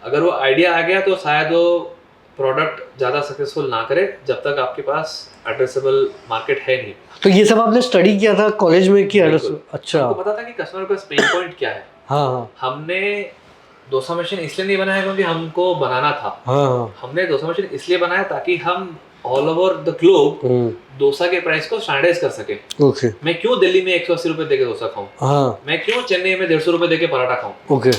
अगर वो आइडिया आ गया तो शायद वो प्रोडक्ट ज़्यादा सक्सेसफुल ना करे जब तक आपके पास एड्रेसेबल मार्केट है नहीं। तो ये सब आपने स्टडी किया था कॉलेज में कि बिल्कुल। अच्छा। आपको पता था कि कस्टमर का पेन पॉइंट क्या है। हाँ हाँ हमने डोसा मशीन इसलिए नहीं बनाया क्योंकि हमको बनाना था। हाँ हमने डोसा मशीन इसलिए बनाया ताकि हम all over the globe dosa के प्राइस को स्टैंडर्डाइज कर सके। ओके। मैं क्यों दिल्ली में 180 रुपए देके डोसा खाऊं, हाँ मैं क्यों चेन्नई में 150 रुपए देके पराठा खाऊं। ओके।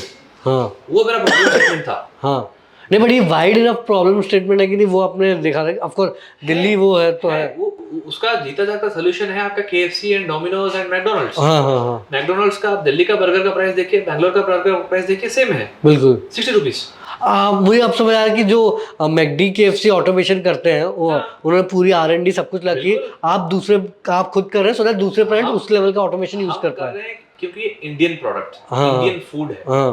हाँ वो मेरा प्रॉब्लम स्टेटमेंट था। हाँ नहीं, बट ये वाइड इनफ प्रॉब्लम स्टेटमेंट है कि नहीं, वो आपने देखा था। ऑफ कोर्स दिल्ली वो है तो है। वो उसका जीता जाता सोल्यूशन है आपका KFC and Domino's and McDonald's. हाँ हाँ हाँ मैकडोनल्ड्स का दिल्ली का बर्गर का प्राइस देखिए, बैंगलोर का बर्गर का प्राइस देखिए, सेम है, बिल्कुल 60 रुपीज। मुझे अब समझ आया कि जो मैकडी KFC ऑटोमेशन करते हैं वो उन्होंने पूरी R&D सब कुछ लगी है। आप खुद कर रहे हैं सो दैट दूसरे ब्रांड उस लेवल का ऑटोमेशन यूज कर पाए, क्योंकि ये इंडियन प्रोडक्ट, हाँ। इंडियन फूड है। हाँ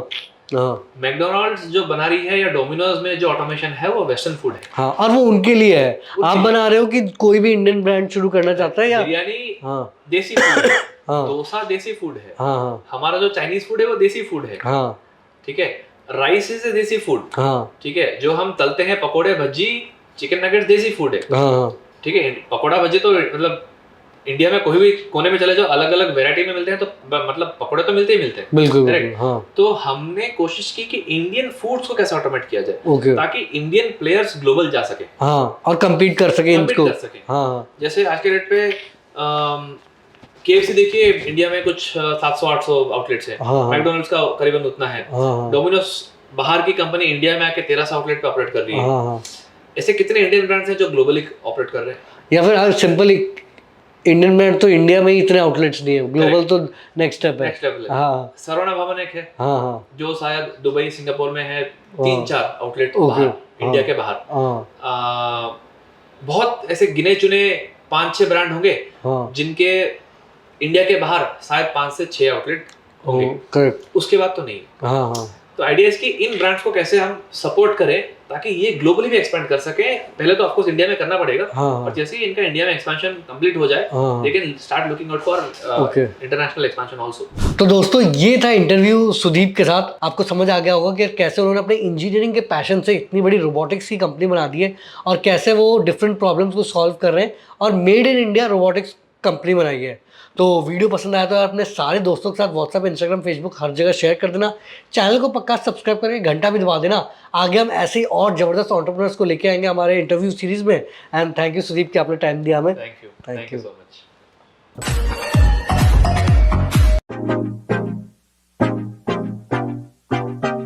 हाँ मैकडोनल्ड्स जो बना रही है या डोमिनोज में जो ऑटोमेशन है वो वेस्टर्न फूड है। हाँ, और वो उनके लिए है। आप बना रहे हो कि कोई भी इंडियन ब्रांड शुरू करना चाहता है या बिरयानी हाँ देसी फूड है, हाँ डोसा देसी फूड है, हाँ हाँ हमारा जो चाइनीज फूड है वो देसी फूड है, हाँ ठीक है। राइस इज देसी फूड, हाँ ठीक है। जो हम तलते हैं पकोड़े, भज्जी, चिकन नगेट्स देसी फूड है, हाँ ठीक है। पकोड़ा भज्जी तो मतलब इंडिया में कोई भी कोने में चले जाओ अलग अलग वैरायटी में मिलते हैं, तो मतलब पकोड़े तो मिलते ही मिलते हैं, बिल्कुल correct? बिल्कुल हाँ तो हमने कोशिश की कि इंडियन फूड्स को कैसे ऑटोमेट किया जाए ओके ताकि इंडियन प्लेयर्स ग्लोबल जा सके, हाँ, और कम्पीट कर सके compete इनको। कर सके। हाँ जैसे आज के डेट पे KFC देखिए, इंडिया में कुछ 700-800 आउटलेट्स हैं, हाँ, हाँ। मैकडोनल्ड्स का करीबन उतना है, हाँ डोमिनोज बाहर की कंपनी इंडिया में आके 1300 आउटलेट पे ऑपरेट कर रही है। हाँ हाँ, ऐसे कितने इंडियन ब्रांड्स हैं जो ग्लोबली ऑपरेट कर रहे हैं? या फिर सिंपल इंडियन ब्रांड तो इंडिया में ही इतने आउटलेट्स नहीं है, ग्लोबल तो नेक्स्ट स्टेप है। नेक्स्ट लेवल है। हाँ सरोना भवन एक है, हाँ हाँ जो शायद दुबई, सिंगापुर में है, 3-4 आउटलेट ओके, बाहर, इंडिया हाँ। के बाहर। हाँ बहुत ऐसे गिने चुने 5-6 ब्रांड होंगे हाँ जिनके इंडिया के बाहर शायद 5 से 6 आउटलेट होंगे, करेक्ट। उसके बाद तो नहीं। हाँ हाँ तो आइडिया है कि इन ब्रांड्स को कैसे हम सपोर्ट करें ताकि ये ग्लोबली भी एक्सपेंड कर सके। पहले तो ऑफकोर्स इंडिया में करना पड़ेगा, हाँ और जैसे ही इनका इंडिया में एक्सपेंशन कंप्लीट हो जाए हाँ they can start looking out for okay. International expansion also. तो दोस्तों ये था इंटरव्यू सुदीप के साथ। आपको समझ आ गया होगा कि कैसे उन्होंने अपने इंजीनियरिंग के पैशन से इतनी बड़ी रोबोटिक्स की कंपनी बना दी है और कैसे वो डिफरेंट प्रॉब्लम्स को सॉल्व कर रहे हैं और made in India robotics company बनाई है। तो वीडियो पसंद आया तो आप अपने सारे दोस्तों के साथ व्हाट्सएप, इंस्टाग्राम, फेसबुक हर जगह शेयर कर देना। चैनल को पक्का सब्सक्राइब करके घंटा भी दबा देना। आगे हम ऐसे ही और ज़बरदस्त एंटरप्रेन्योर्स को लेके आएंगे हमारे इंटरव्यू सीरीज़ में। एंड थैंक यू सुदीप कि आपने टाइम दिया हमें। Thank you Thank you. So much.